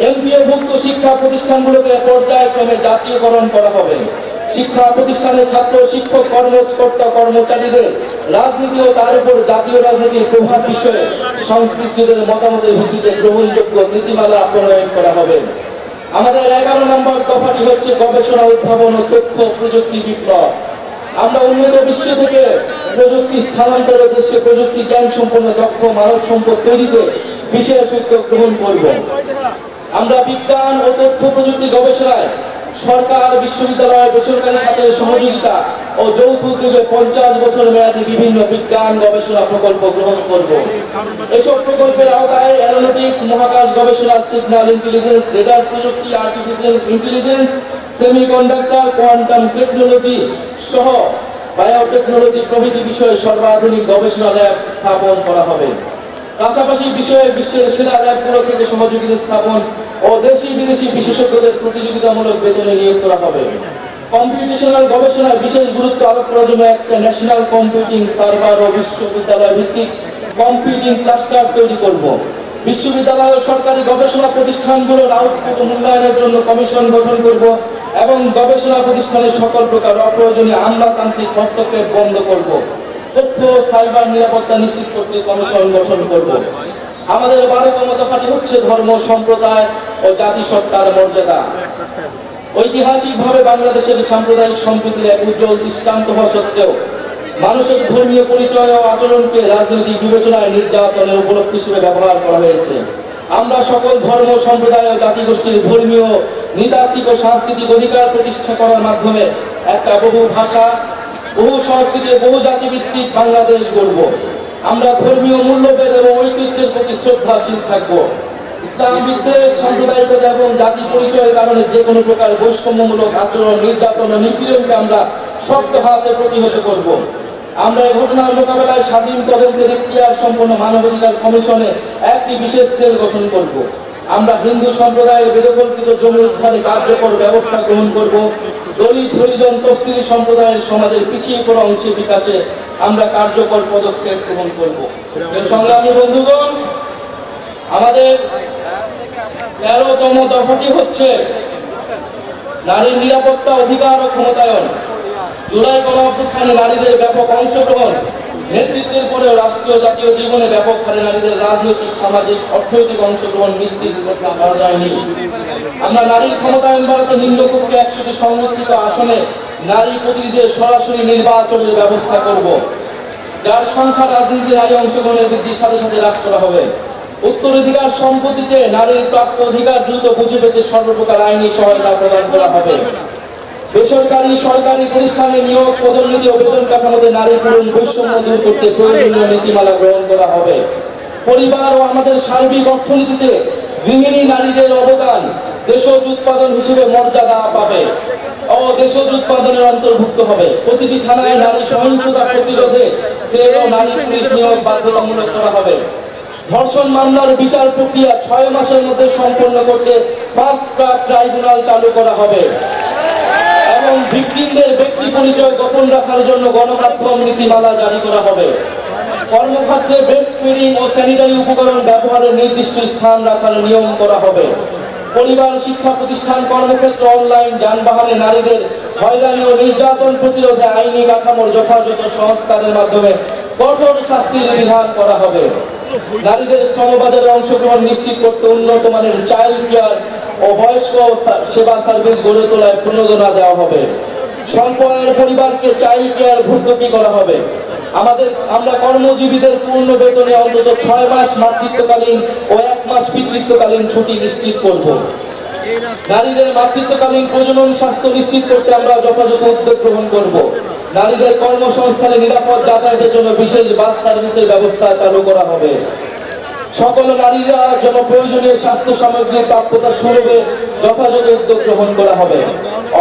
এমপিওভুক্ত শিক্ষা প্রতিষ্ঠানগুলোকে পর্যায়ক্রমে জাতীয়করণ করা হবে। শিক্ষা প্রতিষ্ঠানের ছাত্র, শিক্ষক, কর্মকর্তা, কর্মচারীদের রাজনীতি ও তার উপর জাতীয় রাজনীতির প্রভাব বিষয়ে সংশ্লিষ্টদের মতামতের ভিত্তিতে গ্রহণযোগ্য নীতিমালা প্রণয়ন করা হবে। আমাদের 11 নম্বর দফাটি হচ্ছে গবেষণা, উদ্ভাবন ও তথ্য প্রযুক্তি বিপ্লব। আমরা উন্নত বিশ্ব থেকে প্রযুক্তি স্থানান্তরের উদ্দেশ্যে প্রযুক্তি জ্ঞান সম্পন্ন দক্ষ মানব সম্পদ তৈরিতে বিশেষ উদ্যোগ গ্রহণ করব। আমরা বিজ্ঞান ও তথ্য প্রযুক্তি গবেষণায় সরকার, বিশ্ববিদ্যালয়, বেসরকারি খাতের সহযোগিতা ও যৌথ উদ্যোগে 50 বছর মেয়াদী বিভিন্ন বিজ্ঞান গবেষণা প্রকল্প গ্রহণ করব। এসব প্রকল্পের আওতায় অ্যারোনটিক্স, মহাকাশ গবেষণা, সিগন্যাল ইন্টেলিজেন্স, রেডার প্রযুক্তি, artificial intelligence, semiconductor, quantum technology সহ বায়োটেকনোলজি প্রভৃতি বিষয়ে সর্বাধুনিক গবেষণা ল্যাব স্থাপন করা হবে। পাশাপাশি বিষয়ে বিশ্বের সেরা ল্যাবগুলো থেকে সহযোগিতা স্থাপন ও দেশি বিদেশি বিশেষজ্ঞদের প্রতিযোগিতামূলক বেতনে নিয়োগ করা হবে। কম্পিউটেশনাল গবেষণায় বিশেষ গুরুত্ব আরোপ করার জন্য একটা ন্যাশনাল কম্পিউটিং সার্ভার ও বিশ্ববিদ্যালয় ভিত্তিক কম্পিউটিং ক্লাস্টার তৈরি করব। বিশ্ববিদ্যালয় ও সরকারি গবেষণা প্রতিষ্ঠানগুলোর আউটপুট মূল্যায়নের জন্য কমিশন গঠন করব এবং গবেষণা প্রতিষ্ঠানের সকল প্রকার অপ্রয়োজনীয় আমলাতান্ত্রিক হস্তক্ষেপ বন্ধ করব। তথ্য সাইবার নিরাপত্তা নিশ্চিত করতে কমিশন গঠন করব। আমাদের 12তম দফাটি হচ্ছে ধর্ম, সম্প্রদায় ও জাতিসত্তার মর্যাদা। ঐতিহাসিকভাবে বাংলাদেশের সাম্প্রদায়িক সম্প্রীতির এক উজ্জ্বল দৃষ্টান্ত হওয়া সত্ত্বেও মানুষের ধর্মীয় পরিচয় ও আচরণকে রাজনৈতিক বিবেচনায় নির্যাতনের উপলক্ষ হিসেবে ব্যবহার করা হয়েছে। আমরা সকল ধর্ম, সম্প্রদায় ও জাতিগোষ্ঠীর ধর্মীয়, নৃতাত্ত্বিক ও সাংস্কৃতিক অধিকার প্রতিষ্ঠা করার মাধ্যমে একটা বহু ভাষা, বহু সংস্কৃতি, বহু জাতিভিত্তিক বাংলাদেশ গড়ব। আমরা ধর্মীয় মূল্যবোধ এবং ঐতিহ্যের প্রতি শ্রদ্ধাশীল থাকব। ইসলাম বিদ্বেষ, সাম্প্রদায়িকতা এবং জাতি পরিচয়ের কারণে যে কোনো প্রকার বৈষম্যমূলক আচরণ, নির্যাতন ও নিপীড়নকে আমরা শক্ত হাতে প্রতিহত করব। আমরা এই ঘটনার মোকাবেলায় স্বাধীন তদন্তের এখতিয়ার সম্পন্ন মানবাধিকার কমিশনে একটি বিশেষ সেল গঠন করব। আমরা হিন্দু সম্প্রদায়ের বেদখলকৃত জমি উদ্ধারে কার্যকর ব্যবস্থা গ্রহণ করব। দলিত, হরিজন, তফসিলি সম্প্রদায়ের সমাজের পিছিয়ে পড়া অংশের বিকাশে আমরা কার্যকর পদক্ষেপ গ্রহণ করব। সংগ্রামী বন্ধুগণ, আমাদের 13তম দফাটি হচ্ছে নারীর নিরাপত্তা, অধিকার ও ক্ষমতায়ন। জুলাই গণঅভ্যুত্থানে নারীদের ব্যাপক অংশগ্রহণ, নেতৃত্বের পরেও রাষ্ট্রীয় জাতীয় জীবনে ব্যাপক হারে নারীদের রাজনৈতিক, সামাজিক, অর্থনৈতিক অংশগ্রহণ নিশ্চিত করা যায়নি। আমরা নারীর ক্ষমতায়ন বাড়াতে নিম্নকক্ষে 100টি সংরক্ষিত আসনে নারী প্রতিনিধিদের সরাসরি নির্বাচনের ব্যবস্থা করব, যার সংখ্যা রাজনীতি নারী অংশগ্রহণের বৃদ্ধির সাথে সাথে হ্রাস করা হবে। উত্তরাধিকার সম্পত্তিতে নারীর প্রাপ্য অধিকার দ্রুত বুঝে পেতে সর্বপ্রকার আইনি সহায়তা প্রদান করা হবে। বেসরকারি, সরকারি প্রতিষ্ঠানে নিয়োগ, পদোন্নতি ও বেতন কাঠামোতে নারী পুরুষ বৈষম্য দূর করতে প্রয়োজনীয় নীতিমালা গ্রহণ করা হবে। পরিবার ও আমাদের সার্বিক অর্থনীতিতে গৃহিণী নারীদের অবদান দেশজ উৎপাদন হিসেবে মর্যাদা পাবে ও দেশজ উৎপাদনের অন্তর্ভুক্ত হবে। প্রতিটি থানায় নারী সহিংসতা প্রতিরোধে সেল ও নারী পুলিশ নিয়োগ বাধ্যতামূলক করা হবে। ধর্ষণ মামলার বিচার প্রক্রিয়া 6 মাসের মধ্যে সম্পন্ন করতে ফাস্ট ট্র্যাক ট্রাইব্যুনাল চালু করা হবে এবং ভিকটিমদের ব্যক্তি পরিচয় গোপন রাখার জন্য গণমাধ্যম নীতিমালা জারি করা হবে। কর্মক্ষেত্রে ব্রেস্ট ফিডিং ও স্যানিটারি উপকরণ ব্যবহারের নির্দিষ্ট স্থান রাখার নিয়ম করা হবে। পরিবার, শিক্ষা প্রতিষ্ঠান, কর্মক্ষেত্র, অনলাইন, যানবাহনে নারীদের হয়রানি ও নির্যাতন প্রতিরোধে আইনি কাঠামোর যথাযথ সংস্কারের মাধ্যমে কঠোর শাস্তির বিধান করা হবে। নারীদের শ্রমবাজারে অংশগ্রহণ নিশ্চিত করতে উন্নত মানের চাইল্ড কেয়ার ও বয়স্ক সেবা সার্ভিস গড়ে তোলায় প্রণোদনা দেওয়া হবে। স্বল্প আয়ের পরিবারকে চাইল্ড কেয়ার ভর্তুকি করা হবে। আমরা কর্মজীবীদের পূর্ণ বেতনে অন্তত 6 মাস মাতৃত্বকালীন ও 1 মাস পিতৃত্বকালীন ছুটি নিশ্চিত করব। নারীদের মাতৃত্বকালীন প্রজনন স্বাস্থ্য নিশ্চিত করতে আমরা যথাযথ উদ্যোগ গ্রহণ করব। নারীদের কর্মসংস্থানে নিরাপদ যাতায়াতের জন্য বিশেষ বাস সার্ভিসের ব্যবস্থা চালু করা হবে। সকল নারীরা যেন প্রয়োজনীয় স্বাস্থ্য সামগ্রীর প্রাপ্যতা সুলভে যথাযথ উদ্যোগ গ্রহণ করা হবে।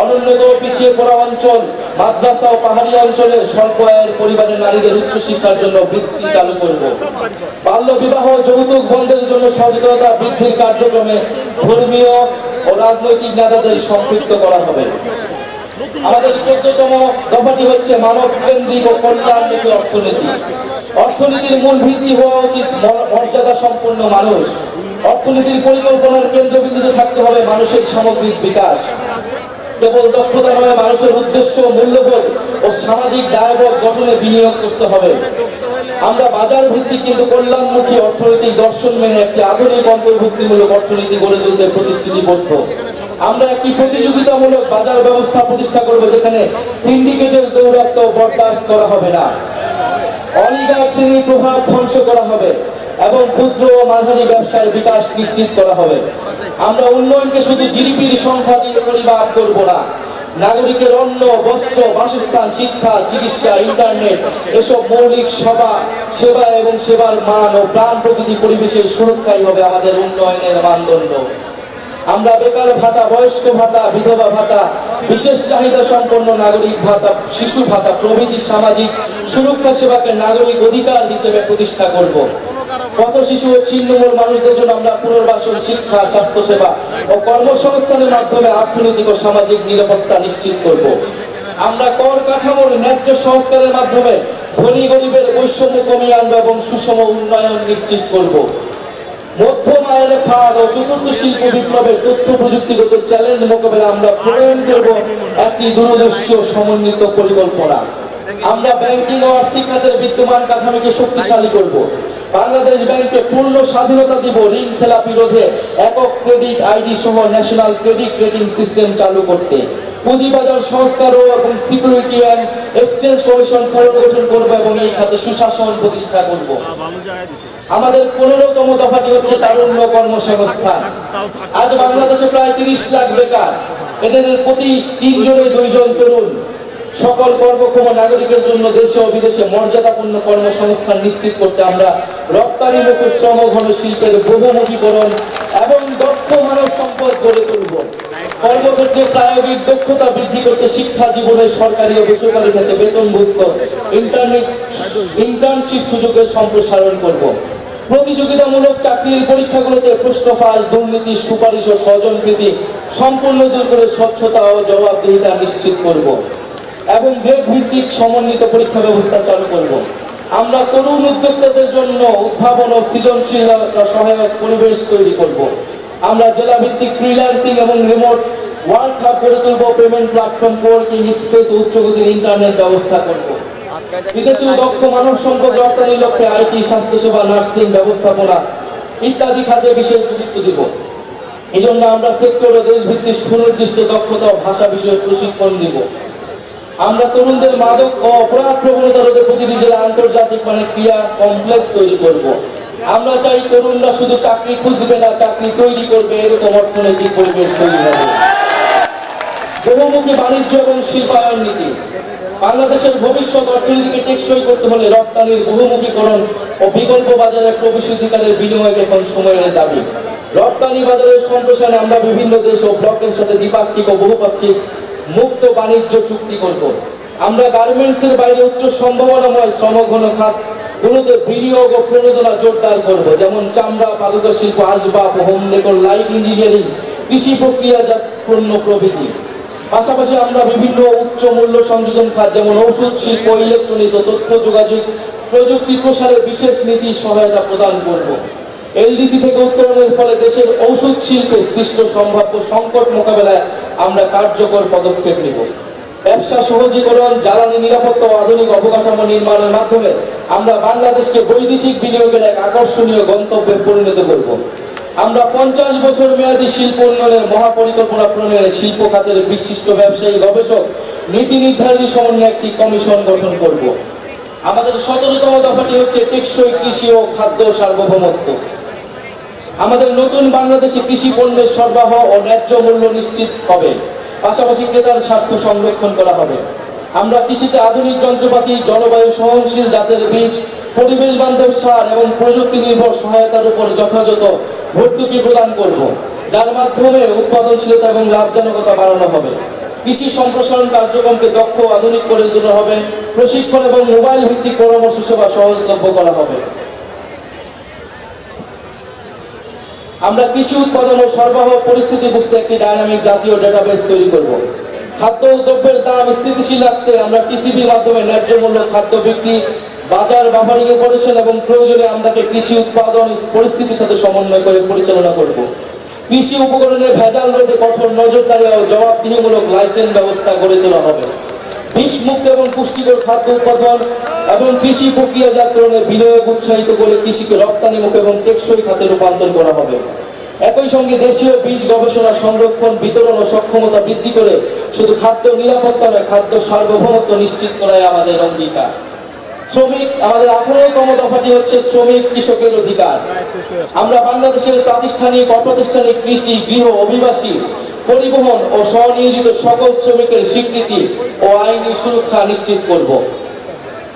অনুন্নত পিছিয়ে পড়া অঞ্চল, মাদ্রাসা ও পাহাড়ি অঞ্চলের স্বল্প আয়ের পরিবারের নারীদের উচ্চশিক্ষার জন্য বৃত্তি চালু করব। বাল্য বিবাহ, যৌতুক বন্ধের জন্য সচেতনতা বৃদ্ধির কার্যক্রমে ধর্মীয় ও রাজনৈতিক নেতাদের সম্পৃক্ত করা হবে। আমাদের 14তম দফাটি হচ্ছে মানব কেন্দ্রিক ও কল্যাণমুখী অর্থনীতি। অর্থনীতির মূল ভিত্তি হওয়া উচিত মর্যাদা সম্পন্ন মানুষ। অর্থনীতির পরিকল্পনার কেন্দ্রবিন্দুতে থাকতে হবে মানুষের সামগ্রিক বিকাশ। কেবল দক্ষতা নয়, মানুষের উদ্দেশ্য, মূল্যবোধ ও সামাজিক দায়বোধ গঠনে বিনিয়োগ করতে হবে। আমরা বাজার ভিত্তিক কিন্তু কল্যাণমুখী অর্থনৈতিক দর্শন মেনে একটি আধুনিক অন্তর্ভুক্তিমূলক অর্থনীতি গড়ে তুলতে প্রতিশ্রুতিবদ্ধ। আমরা একটি প্রতিযোগিতামূলক বাজার ব্যবস্থা প্রতিষ্ঠা করব, যেখানে সিন্ডিকেটের দৌরাত্ম্য বরদাস্ত করা হবে না, অলিগার্ক শ্রেণীর প্রভাব ধ্বংস করা হবে এবং ক্ষুদ্র ও মাঝারি ব্যবসার বিকাশ নিশ্চিত করা হবে। আমরা উন্নয়নকে শুধু জিডিপির সংখ্যা দিয়ে পরিমাপ করব না, নাগরিকের অন্ন, বস্ত্র, বাসস্থান, শিক্ষা, চিকিৎসা, ইন্টারনেট এসব মৌলিক সেবা এবং সেবার মান ও প্রাণ প্রকৃতি পরিবেশের সুরক্ষাই হবে আমাদের উন্নয়নের মানদণ্ড। আমরা বেকার ভাতা, বয়স্ক ভাতা, বিধবা ভাতা, বিশেষ চাহিদা সম্পন্ন নাগরিক ভাতা, শিশু ভাতা প্রভৃতি সামাজিক সুরক্ষা সেবাকে নাগরিক অধিকার হিসেবে প্রতিষ্ঠা করব। পথ শিশু ও ছিন্নমূল মানুষদের জন্য আমরা পুনর্বাসন, শিক্ষা, স্বাস্থ্য সেবা ও কর্মসংস্থানের মাধ্যমে অর্থনৈতিক ও সামাজিক নিরাপত্তা নিশ্চিত করব। আমরা কর কাঠামোর ন্যায্য সংস্কারের মাধ্যমে ধনী গরিবের বৈষম্য কমিয়ে আনবো এবং সুষম উন্নয়ন নিশ্চিত করব। মধ্যম আয়ের খাত ও চতুর্থ শিল্প বিপ্লবের তথ্য প্রযুক্তিগত চ্যালেঞ্জ মোকাবেলা আমরা প্রণয়ন করব একটি দূরদর্শী ও সমন্বিত পরিকল্পনা। আমরা ব্যাংকিং ও আর্থিক খাতের বিদ্যমান কাঠামোকে শক্তিশালী করব। বাংলাদেশ ব্যাংকে পূর্ণ স্বাধীনতা দিব ঋণ খেলাপি রোধে একক ক্রেডিট আইডি সহ ন্যাশনাল ক্রেডিট রেটিং সিস্টেম চালু করতে। পুঁজিবাজার সংস্কার এবং সিকিউরিটি অ্যান্ড এক্সচেঞ্জ কমিশন পুনর্গঠন করব এবং এই খাতে সুশাসন প্রতিষ্ঠা করব। আমাদের 15তম দফাটি হচ্ছে তারুণ্য কর্মসংস্থান। আজ বাংলাদেশে প্রায় 30 লাখ বেকার, এদের প্রতি 3 জনে 2 জন তরুণ। সকল কর্মক্ষম নাগরিকের জন্য দেশে ও বিদেশে মর্যাদাপূর্ণ কর্মসংস্থান নিশ্চিত করতে আমরা রপ্তানিমুখী শ্রম ঘন শিল্পের বহুমুখীকরণ এবং দক্ষ মানব সম্পদ গড়ে তুলব। কর্মক্ষেত্রে প্রায়োগিক দক্ষতা বৃদ্ধি করতে শিক্ষা জীবনের সরকারি ও বেসরকারি খাতে বেতনভুক্ত ইন্টার্নশিপ সুযোগের সম্প্রসারণ করব। প্রতিযোগিতামূলক চাকরির পরীক্ষাগুলোতে প্রশ্ন ফাঁস, দুর্নীতি, সুপারিশ ও স্বজনপ্রীতি সম্পূর্ণ দূর করে স্বচ্ছতা ও জবাবদিহিতা নিশ্চিত করব এবং গ্রেড ভিত্তিক সমন্বিত পরীক্ষা ব্যবস্থা চালু করব। আমরা তরুণ উদ্যোক্তাদের জন্য উদ্ভাবন ও সৃজনশীলতা সহায়ক পরিবেশ তৈরি করব। আমরা জেলা ভিত্তিক ফ্রিল্যান্সিং এবং রিমোট ওয়ার্ক হাব গড়ে তুলব। পেমেন্ট প্ল্যাটফর্ম, কোয়ার্কিং স্পেস ও উচ্চগতির ইন্টারনেট ব্যবস্থা করব। বিদেশি দক্ষ মানব সম্পদ রপ্তানির লক্ষ্যে আইটি, স্বাস্থ্যসেবা, নার্সিং, ব্যবস্থাপনা ইত্যাদি খাতে বিশেষ গুরুত্ব দিব। এই জন্য আমরা সেক্টর ও দেশভিত্তিক সুনির্দিষ্ট দক্ষতা ও ভাষা বিষয়ে প্রশিক্ষণ দিব। আমরা তরুণদের মাদক ও অপরাধ প্রবণতা রোধে প্রতিটি জেলায় আন্তর্জাতিক মানের ক্রিয়া কমপ্লেক্স তৈরি করব। আমরা চাই তরুণরা শুধু চাকরি খুঁজবে না, চাকরি তৈরি করবে, এরকম অর্থনৈতিক পরিবেশ তৈরি হবে। বহুমুখী বাণিজ্য এবং শিল্পায়ন নীতি। বাংলাদেশের ভবিষ্যৎ অর্থনীতিকে টেকসই করতে হলে রপ্তানির বহুমুখীকরণ ও বিকল্প বাজারে প্রবেশাধিকারের বিনিময় এখন সময়ের দাবি। রপ্তানি বাজারের সম্প্রসারণে আমরা বিভিন্ন দেশ ও ব্লকের সাথে দ্বিপাক্ষিক ও বহুপাক্ষিক মুক্ত বাণিজ্য চুক্তি করব। আমরা গার্মেন্টসের বাইরে উচ্চ সম্ভাবনাময় শ্রমঘন খাত গুলোতে বিনিয়োগ ও প্রণোদনা জোরদার করব, যেমন চামড়া, পাদুকা শিল্প, আসবাব, হোম ডেকোর, লাইট ইঞ্জিনিয়ারিং, কৃষি প্রক্রিয়াজাত পণ্য প্রভৃতি। পাশাপাশি আমরা বিভিন্ন উচ্চ মূল্য সংযোজন খাত যেমন ঔষধ শিল্প, ইলেকট্রনিক্স ও তথ্য যোগাযোগ প্রযুক্তি প্রসারে বিশেষ নীতি সহায়তা প্রদান করব। এলডিসি থেকে উত্তরণের ফলে দেশের ঔষধ শিল্পে সৃষ্ট সম্ভাব্য সংকট মোকাবেলায় আমরা কার্যকর পদক্ষেপ নেব। ব্যবসা সহজীকরণ, জ্বালানি নিরাপত্তা ও আধুনিক অবকাঠামো নির্মাণের মাধ্যমে আমরা বাংলাদেশকে বৈদেশিক বিনিয়োগের এক আকর্ষণীয় গন্তব্যে পরিণত করব। আমরা 50 বছর মেয়াদী শিল্প উন্নয়নের মহাপরিকল্পনা প্রণয়নে শিল্প খাতের বিশিষ্ট ব্যবসায়ী, গবেষক, নীতি নির্ধারণী সমন্বয়ে একটি কমিশন গঠন করব। আমাদের 17তম দফাটি হচ্ছে টেকসই কৃষি ও খাদ্য সার্বভৌমত্ব। আমাদের নতুন বাংলাদেশে কৃষি পণ্যের সরবরাহ ও ন্যায্য মূল্য নিশ্চিত হবে, পাশাপাশি ক্রেতার স্বার্থ সংরক্ষণ করা হবে। আমরা কৃষিতে আধুনিক যন্ত্রপাতি, জলবায়ু সহনশীল জাতের বীজ, পরিবেশ বান্ধব সার এবং প্রযুক্তি নির্ভর সহায়তার উপর যথাযথ ভর্তুকি প্রদান করব, যার মাধ্যমে উৎপাদনশীলতা এবং লাভজনকতা বাড়ানো হবে। কৃষি সম্প্রসারণ কার্যক্রমকে দক্ষ আধুনিক করে তোলা হবে, প্রশিক্ষণ এবং মোবাইল ভিত্তিক পরামর্শ সেবা সহজলভ্য করা হবে। আমরা কৃষি উৎপাদন ও সরবরাহ পরিস্থিতি বুঝতে একটি ডাইনামিক জাতীয় ডেটাবেস তৈরি করব। খাদ্য দ্রব্যের দাম স্থিতিশীল রাখতে আমরা টিসিবির মাধ্যমে ন্যায্য মূল্য খাদ্য বিক্রি, বাজার বাফারিং অপারেশন এবং প্রয়োজনে আমদাকে কৃষি উৎপাদন পরিস্থিতির সাথে সমন্বয় করে পরিচালনা করব। কৃষি উপকরণের ভেজাল রোধে কঠোর নজরদারি ও জবাবদিহিমূলক লাইসেন্স ব্যবস্থা গড়ে তোলা হবে। বিষমুক্ত এবং পুষ্টিকর খাদ্য উৎপাদন এবং কৃষি প্রক্রিয়াজাতকরণে বিনিয়োগ উৎসাহিত করে কৃষিকে রপ্তানিমুখ এবং টেকসই খাতে রূপান্তর করা হবে। একই সঙ্গে দেশীয় বীজ গবেষণা, সংরক্ষণ, বিতরণ ও সক্ষমতা বৃদ্ধি করে শুধু খাদ্য নিরাপত্তা নয়, খাদ্য সার্বভৌমত্ব নিশ্চিত করাই আমাদের অঙ্গীকার। শ্রমিক, আমাদের 18তম দফাটি হচ্ছে শ্রমিক কৃষকের অধিকার। আমরা বাংলাদেশের প্রাতিষ্ঠানিক, অপ্রাতিষ্ঠানিক কৃষি, গৃহ, অভিবাসী, পরিবহন ও স্বনিয়োজিত সকল শ্রমিকের স্বীকৃতি ও আইনি সুরক্ষা নিশ্চিত করব।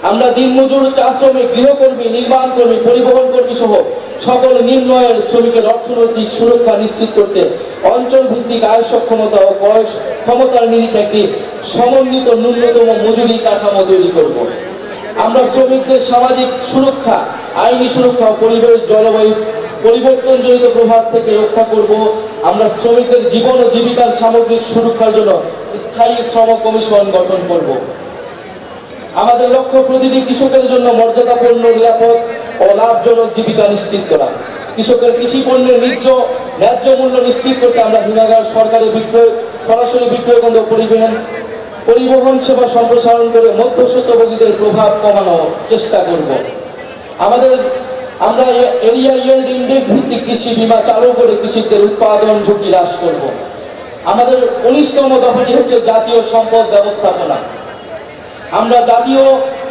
আমরা দিনমজুর, চা শ্রমিক, গৃহকর্মী, নির্মাণ কর্মী, পরিবহন কর্মী সহ সকল নিম্ন আয়ের শ্রমিকের অর্থনৈতিক সুরক্ষা নিশ্চিত করতে অঞ্চল ভিত্তিক আয় সক্ষমতা ও ক্রয় ক্ষমতার নিরিখে একটি সমন্বিত ন্যূনতম মজুরি কাঠামো তৈরি করব। আমরা শ্রমিকদের সামাজিক সুরক্ষা, আইনি সুরক্ষা ও পরিবেশ জলবায়ু পরিবর্তনজনিত প্রভাব থেকে রক্ষা করব। আমরা শ্রমিকদের জীবন ও জীবিকার সামগ্রিক সুরক্ষার জন্য স্থায়ী শ্রম কমিশন গঠন করব। আমাদের লক্ষ্য প্রতিটি কৃষকের জন্য মর্যাদাপূর্ণ, নিরাপদ ও লাভজনক জীবিকা নিশ্চিত করা। কৃষকের কৃষি পণ্যের ন্যায্য মূল্য নিশ্চিত করতে আমরা হিমাগার, সরকারি বিক্রয়, সরাসরি বিক্রয় কেন্দ্র, পরিবহন সেবা সম্প্রসারণ করে মধ্যস্বত্বভোগীদের প্রভাব কমানোর চেষ্টা করব। আমরা এরিয়া ইয়েল্ড ইন্ডেক্স ভিত্তিক কৃষি বীমা চালু করে কৃষকদের উৎপাদন ঝুঁকি হ্রাস করব। আমাদের 19তম দফাটি হচ্ছে জাতীয় সম্পদ ব্যবস্থাপনা। আমরা জাতীয়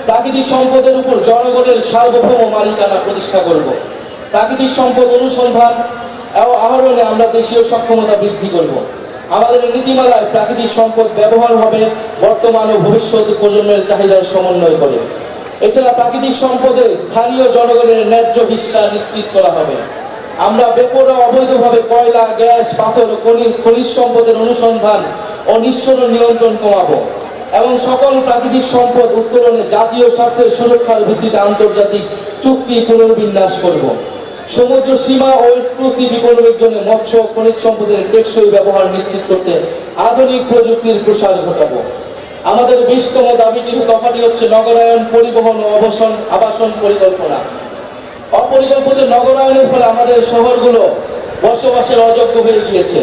প্রাকৃতিক সম্পদের উপর জনগণের সার্বভৌম মালিকানা প্রতিষ্ঠা করব। প্রাকৃতিক সম্পদ অনুসন্ধান ও আহরণে আমরা দেশীয় সক্ষমতা বৃদ্ধি করব। আমাদের নীতিমালায় প্রাকৃতিক সম্পদ ব্যবহার হবে বর্তমান ও ভবিষ্যৎ প্রজন্মের চাহিদার সমন্বয় করে। এছাড়া প্রাকৃতিক সম্পদে স্থানীয় জনগণের ন্যায্য হিস্সা নিশ্চিত করা হবে। আমরা বেপরোয়া অবৈধভাবে কয়লা, গ্যাস, পাথর, খনিজ সম্পদের অনুসন্ধান ও নিঃসরণ নিয়ন্ত্রণ কমাবো এবং সকল প্রাকৃতিক সম্পদ উত্তোলনে জাতীয় স্বার্থের সুরক্ষার ভিত্তিতে আন্তর্জাতিক চুক্তি পুনর্বিন্যাস করব। সমুদ্র সীমা ও এক্সক্লুসিভ ইকোনমির জন্য মৎস্য খনিজ সম্পদের টেকসই ব্যবহার নিশ্চিত করতে আধুনিক প্রযুক্তির প্রসার ঘটাবো। আমাদের 20তম দফাটি হচ্ছে নগরায়ন, পরিবহন ও আবাসন পরিকল্পনা। অপরিকল্পিত নগরায়নের ফলে আমাদের শহরগুলো বসবাসের অযোগ্য হয়ে গিয়েছে।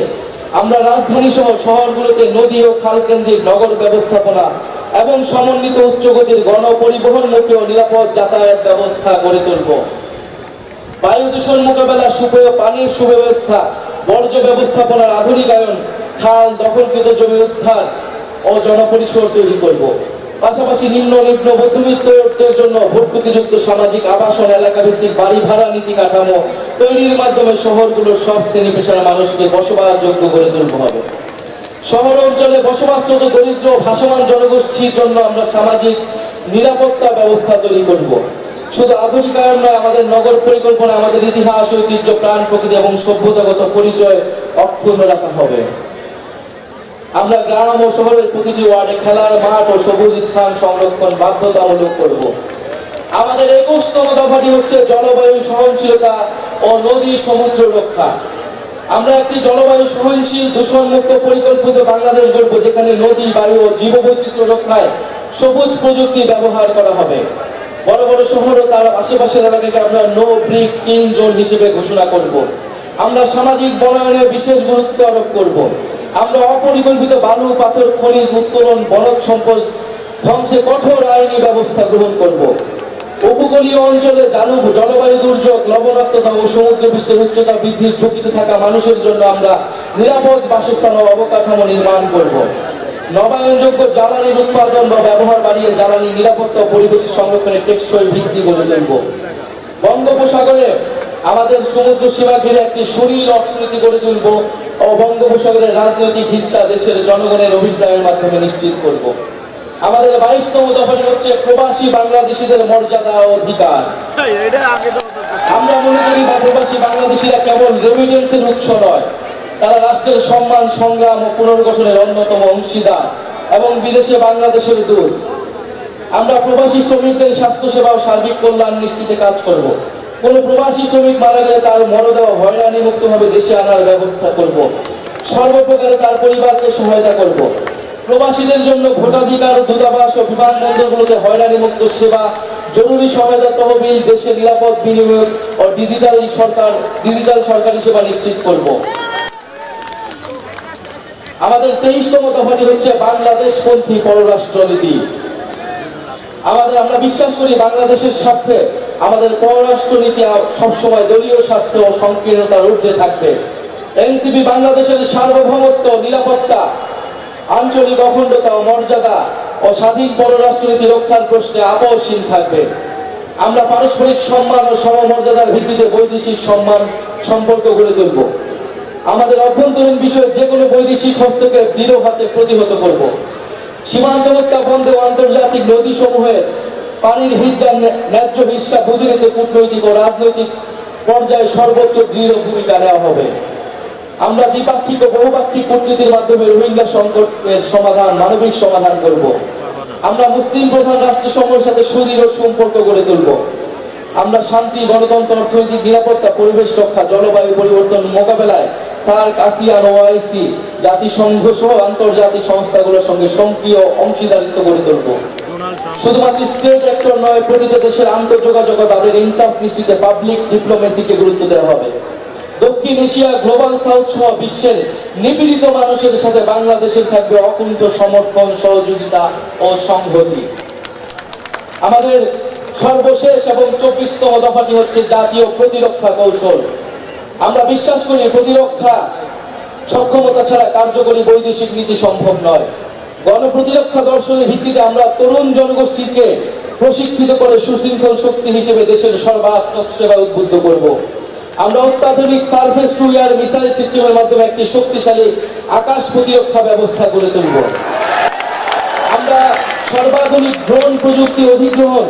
আমরা রাজধানী সহ শহরগুলোতে নদী ও খাল কেন্দ্রিক নগর ব্যবস্থাপনা এবং সমন্বিত উচ্চগতির গণপরিবহন মুখে ও নিরাপদ যাতায়াত ব্যবস্থা গড়ে তুলব। বায়ু দূষণ মোকাবেলা, সুপেয় পানির সুব্যবস্থা, বর্জ্য ব্যবস্থাপনার আধুনিকায়ন, খাল, দখলকৃত জমি উদ্ধার ও জনপরিসর তৈরি করব। পাশাপাশি নিম্ন মধ্যবিত্তদের জন্য ভর্তুকিযুক্ত সামাজিক আবাসন, এলাকা ভিত্তিক বাড়ি ভাড়া নীতি কাঠামো তৈরির মাধ্যমে শহরগুলোর সব শ্রেণী পেশার মানুষকে বসবাসযোগ্য করে তুলতে হবে। শহর অঞ্চলে বসবাসরত দরিদ্র ভাসমান জনগোষ্ঠীর জন্য আমরা সামাজিক নিরাপত্তা ব্যবস্থা তৈরি করব। শুধু আধুনিকায়ন নয়, আমাদের নগর পরিকল্পনা আমাদের ইতিহাস, ঐতিহ্য, প্রাণ প্রকৃতি এবং সভ্যতাগত পরিচয় অক্ষুণ্ণ রাখা হবে। আমরা গ্রাম ও শহরের প্রতিটি ওয়ার্ডে খেলার মাঠ ও সবুজ স্থান সংরক্ষণ বাধ্যতামূলক করব। আমাদের 21তম দফাটি হচ্ছে জলবায়ু সহনশীলতা ও নদী সমুদ্র রক্ষা। আমরা একটি জলবায়ু সহনশীল, দূষণমুক্ত পরিকল্পিত বাংলাদেশ গড়ব, যেখানে নদী, বায়ু ও জীববৈচিত্র্য রক্ষায় সবুজ প্রযুক্তি ব্যবহার করা হবে। বড় বড় শহর ও তার আশেপাশের এলাকাকে আমরা নো ব্রিক কিল জোন হিসেবে ঘোষণা করব। আমরা সামাজিক বনায়নে বিশেষ গুরুত্ব আরোপ করব। আমরা অপরিকল্পিত বালু পাথর খনিজ উত্তোলন বনজ সম্পদ ধ্বংসে কঠোর আইনি ব্যবস্থা গ্রহণ করব। উপকূলীয় অঞ্চলে জলবায়ু দুর্যোগ, লবণাক্ততা ও সমুদ্র পৃষ্ঠের উচ্চতা বৃদ্ধির ঝুঁকিতে থাকা মানুষের জন্য আমরা নিরাপদ বাসস্থান ও অবকাঠামো নির্মাণ করব। নবায়নযোগ্য জ্বালানির উৎপাদন বা ব্যবহার বাড়িয়ে জ্বালানি নিরাপত্তা ও পরিবেশ সংরক্ষণের টেকসই ভিত্তি গড়ে তুলব। বঙ্গোপসাগরে আমাদের সমুদ্র সীমা ঘিরে একটি সুনীল অর্থনীতি গড়ে তুলব ও বঙ্গোপসাগরের রাজনৈতিক হিস্সা দেশের জনগণের অভিপ্রায়ের মাধ্যমে নিশ্চিত করব। আমাদের 22তম দফাটি হচ্ছে প্রবাসী বাংলাদেশিদের মর্যাদা ও অধিকার। আমরা মনে করি প্রবাসী বাংলাদেশিরা কেবল রেমিটেন্সের উৎস নয়, তারা রাষ্ট্রের সম্মান, সংগ্রাম ও পুনর্গঠনের অন্যতম অংশীদার এবং বিদেশে বাংলাদেশের দূত। আমরা প্রবাসী শ্রমিকদের স্বাস্থ্যসেবা ও সার্বিক কল্যাণ নিশ্চিতে কাজ করব। কোন প্রবাসী শ্রমিক মারা গেলে তার মরদেহ হয়রানি মুক্তভাবে দেশে আনার ব্যবস্থা করব। সর্বপ্রকারে তার পরিবারকে সহায়তা করব। প্রবাসীদের জন্য ভোটাধিকার, দূতাবাস ও বিমানবন্দরগুলোতে হয়রানি মুক্ত সেবা, জরুরি সহায়তা তহবিল, দেশে নিরাপদ বিনিয়োগ ও ডিজিটাল সরকারি সেবা নিশ্চিত করব। আমাদের 23তম দফাটি হচ্ছে বাংলাদেশপন্থী পররাষ্ট্রনীতি। আমরা বিশ্বাস করি বাংলাদেশের স্বার্থে আমাদের পররাষ্ট্রনীতি সবসময় দলীয় স্বার্থ ও সংকীর্ণতার ঊর্ধ্বে থাকবে। এনসিপি বাংলাদেশের সার্বভৌমত্ব, নিরাপত্তা, আঞ্চলিক অখণ্ডতা ও মর্যাদা ও স্বাধীন পররাষ্ট্রনীতি রক্ষার প্রশ্নে আপোষহীন থাকবে। আমরা পারস্পরিক সম্মান ও সমমর্যাদার ভিত্তিতে বৈদেশিক সম্পর্ক গড়ে তুলব। আমাদের অভ্যন্তরীণ বিষয়ে যে কোনো বৈদেশিক হস্তক্ষেপ দৃঢ় হাতে প্রতিহত করব। সীমান্ত হত্যা বন্ধে ও আন্তর্জাতিক নদী সমূহের পানির হিজ্জার ন্যায্য হিস্সা বুঝে নিতে কূটনৈতিক ও রাজনৈতিক পর্যায়ে সর্বোচ্চ দৃঢ় ভূমিকা নেওয়া হবে। আমরা দ্বিপাক্ষিক ও বহুপাক্ষিক কূটনীতির মাধ্যমে রোহিঙ্গা সংকটের মানবিক সমাধান করব। আমরা মুসলিম প্রধান রাষ্ট্রসমূহের সাথে সুদৃঢ় সম্পর্ক গড়ে তুলব। আমরা শান্তি, গণতন্ত্র, অর্থনৈতিক নিরাপত্তা, পরিবেশ রক্ষা, জলবায়ু পরিবর্তন মোকাবেলায় সার্ক, আসিয়ান, ওআইসি, জাতিসংঘ সহ আন্তর্জাতিক সংস্থাগুলোর সঙ্গে সক্রিয় অংশীদারিত্ব গড়ে তুলব। শুধুমাত্র স্টেট অ্যাক্টর নয়, প্রতিটি দেশের আন্তঃযোগাযোগ তাদের ইনসাফ নিশ্চিতে পাবলিক ডিপ্লোমেসিকে গুরুত্ব দেওয়া হবে। দক্ষিণ এশিয়া, গ্লোবাল সাউথ সহ বিশ্বের নিপীড়িত মানুষের সাথে বাংলাদেশের থাকবে অকুণ্ঠ সমর্থন, সহযোগিতা ও সংহতি। আমাদের সর্বশেষ এবং 24তম দফাটি হচ্ছে জাতীয় প্রতিরক্ষা কৌশল। আমরা বিশ্বাস করি প্রতিরক্ষা সক্ষমতা ছাড়া কার্যকরী বৈদেশিক নীতি সম্ভব নয়। গণপ্রতিরক্ষা দর্শনের ভিত্তিতে আমরা তরুণ জনগোষ্ঠীকে প্রশিক্ষিত করে সুশৃঙ্খল শক্তি হিসেবে দেশের সর্বাত্মক সেবা উদ্বুদ্ধ করব। আমরা অত্যাধুনিক সার্ফেস টু এয়ার মিসাইল সিস্টেমের মাধ্যমে একটি শক্তিশালী আকাশ প্রতিরক্ষা ব্যবস্থা গড়ে তুলব। আমরা সর্বাধুনিক ড্রোন প্রযুক্তি অধিগ্রহণ,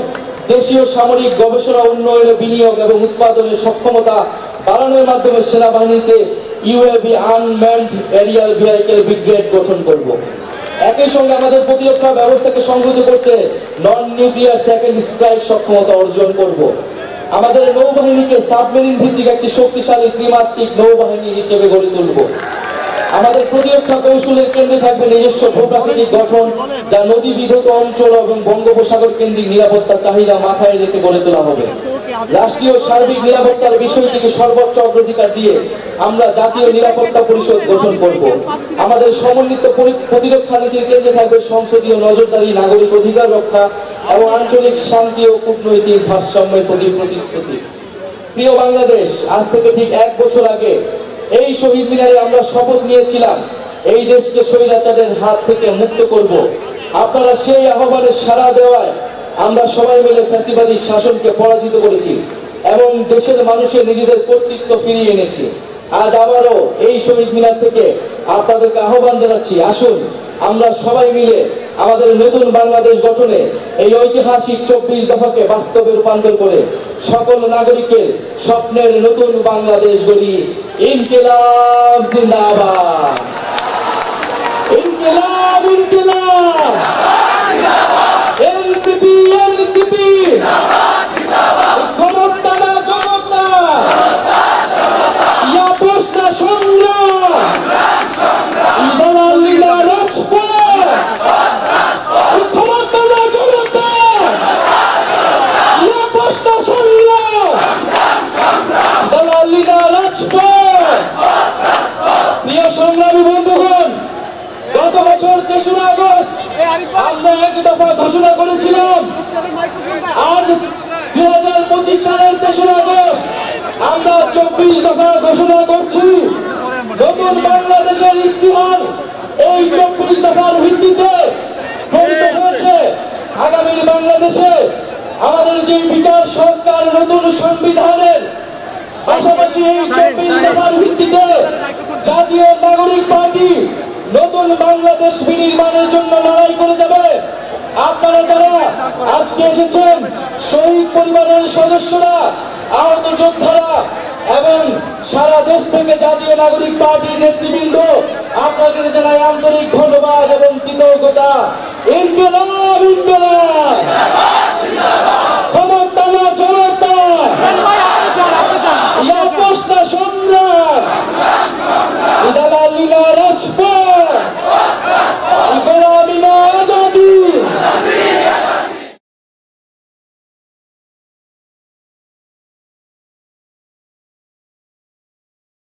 দেশীয় সামরিক গবেষণা, উন্নয়ন, বিনিয়োগ এবং উৎপাদনের সক্ষমতা বাড়ানোর মাধ্যমে সেনাবাহিনীতে UAV unmanned aerial vehicle brigade গঠন করব। একই সঙ্গে আমাদের প্রতিরক্ষা ব্যবস্থাকে সংহত করতে নন নিউক্লিয়ার সেকেন্ড স্ট্রাইক সক্ষমতা অর্জন করব। আমাদের নৌবাহিনীকে সাবমেরিন ভিত্তিক একটি শক্তিশালী ত্রিমাত্রিক নৌবাহিনী হিসেবে গড়ে তুলব। আমাদের প্রতিরক্ষা কৌশলের কেন্দ্রে থাকবে নিজস্ব ভূপ্রাকৃতিক গঠন, যা নদী বিধৌত অঞ্চল এবং বঙ্গোপসাগর কেন্দ্রিক নিরাপত্তা চাহিদা মাথায় রেখে গড়ে তোলা হবে। রাষ্ট্রীয় সার্বিক নিরাপত্তার বিষয়টিকে সর্বোচ্চ অগ্রাধিকার দিয়ে আমরা জাতীয় নিরাপত্তা পরিষদ গঠন করব। আমাদের সমন্বিত প্রতিরক্ষা নীতির কেন্দ্রে থাকবে সংসদীয় নজরদারি, নাগরিক অধিকার রক্ষা এবং আঞ্চলিক শান্তি ও কূটনৈতিক ভারসাম্যের প্রতি প্রতিশ্রুতি। প্রিয় বাংলাদেশ, আজ থেকে ঠিক 1 বছর আগে এই শহীদ মিনারে আমরা শপথ নিয়েছিলাম এই দেশকে স্বৈরাচারের হাত থেকে মুক্ত করব। আপনারা সেই আহ্বানে সাড়া দেওয়ায় আমরা সবাই মিলে ফ্যাসিবাদী শাসনকে পরাজিত করেছি এবং দেশের মানুষের নিজেদের কর্তৃত্ব ফিরিয়ে এনেছি। আজ আবারও এই শহীদ মিনার থেকে আপনাদেরকে আহ্বান জানাচ্ছি, আসুন আমরা সবাই মিলে আমাদের নতুন বাংলাদেশ গঠনে এই ঐতিহাসিক 24 দফাকে বাস্তবে রূপান্তর করে সকল নাগরিকের স্বপ্নের নতুন বাংলাদেশ গড়ি। ইনকিলাব জিন্দাবাদ, ইনকিলাব ইনকিলাব, এনসিপি এনসিপি, ক্ষমতা না জনতা, ইয়া প্রশ্ন সংগ্রাম, ইদালালি না রাজপথ, ক্ষমতা না জনতা, ঘোষণা করছি, নতুন বাংলাদেশের ইস্তিহার এই 24 দফার ভিত্তিতে প্রণীত হয়েছে। আগামীর বাংলাদেশে আমাদের যে বিচার সংস্কার নতুন সংবিধানের পাশাপাশি এই 24 দফার ভিত্তিতে জাতীয় নাগরিক পার্টি নতুন বাংলাদেশ বিনির্মাণের জন্য লড়াই করে যাবে। আপনারা যারা আজকে এসেছেন, শহীদ পরিবারের সদস্যরা, আহত যোদ্ধারা এবং সারা দেশ থেকে জাতীয় নাগরিক পার্টির নেতৃবৃন্দ, আপনাকে জানাই আন্তরিক ধন্যবাদ এবং কৃতজ্ঞতা। ইনকিলাব ইনকিলাব।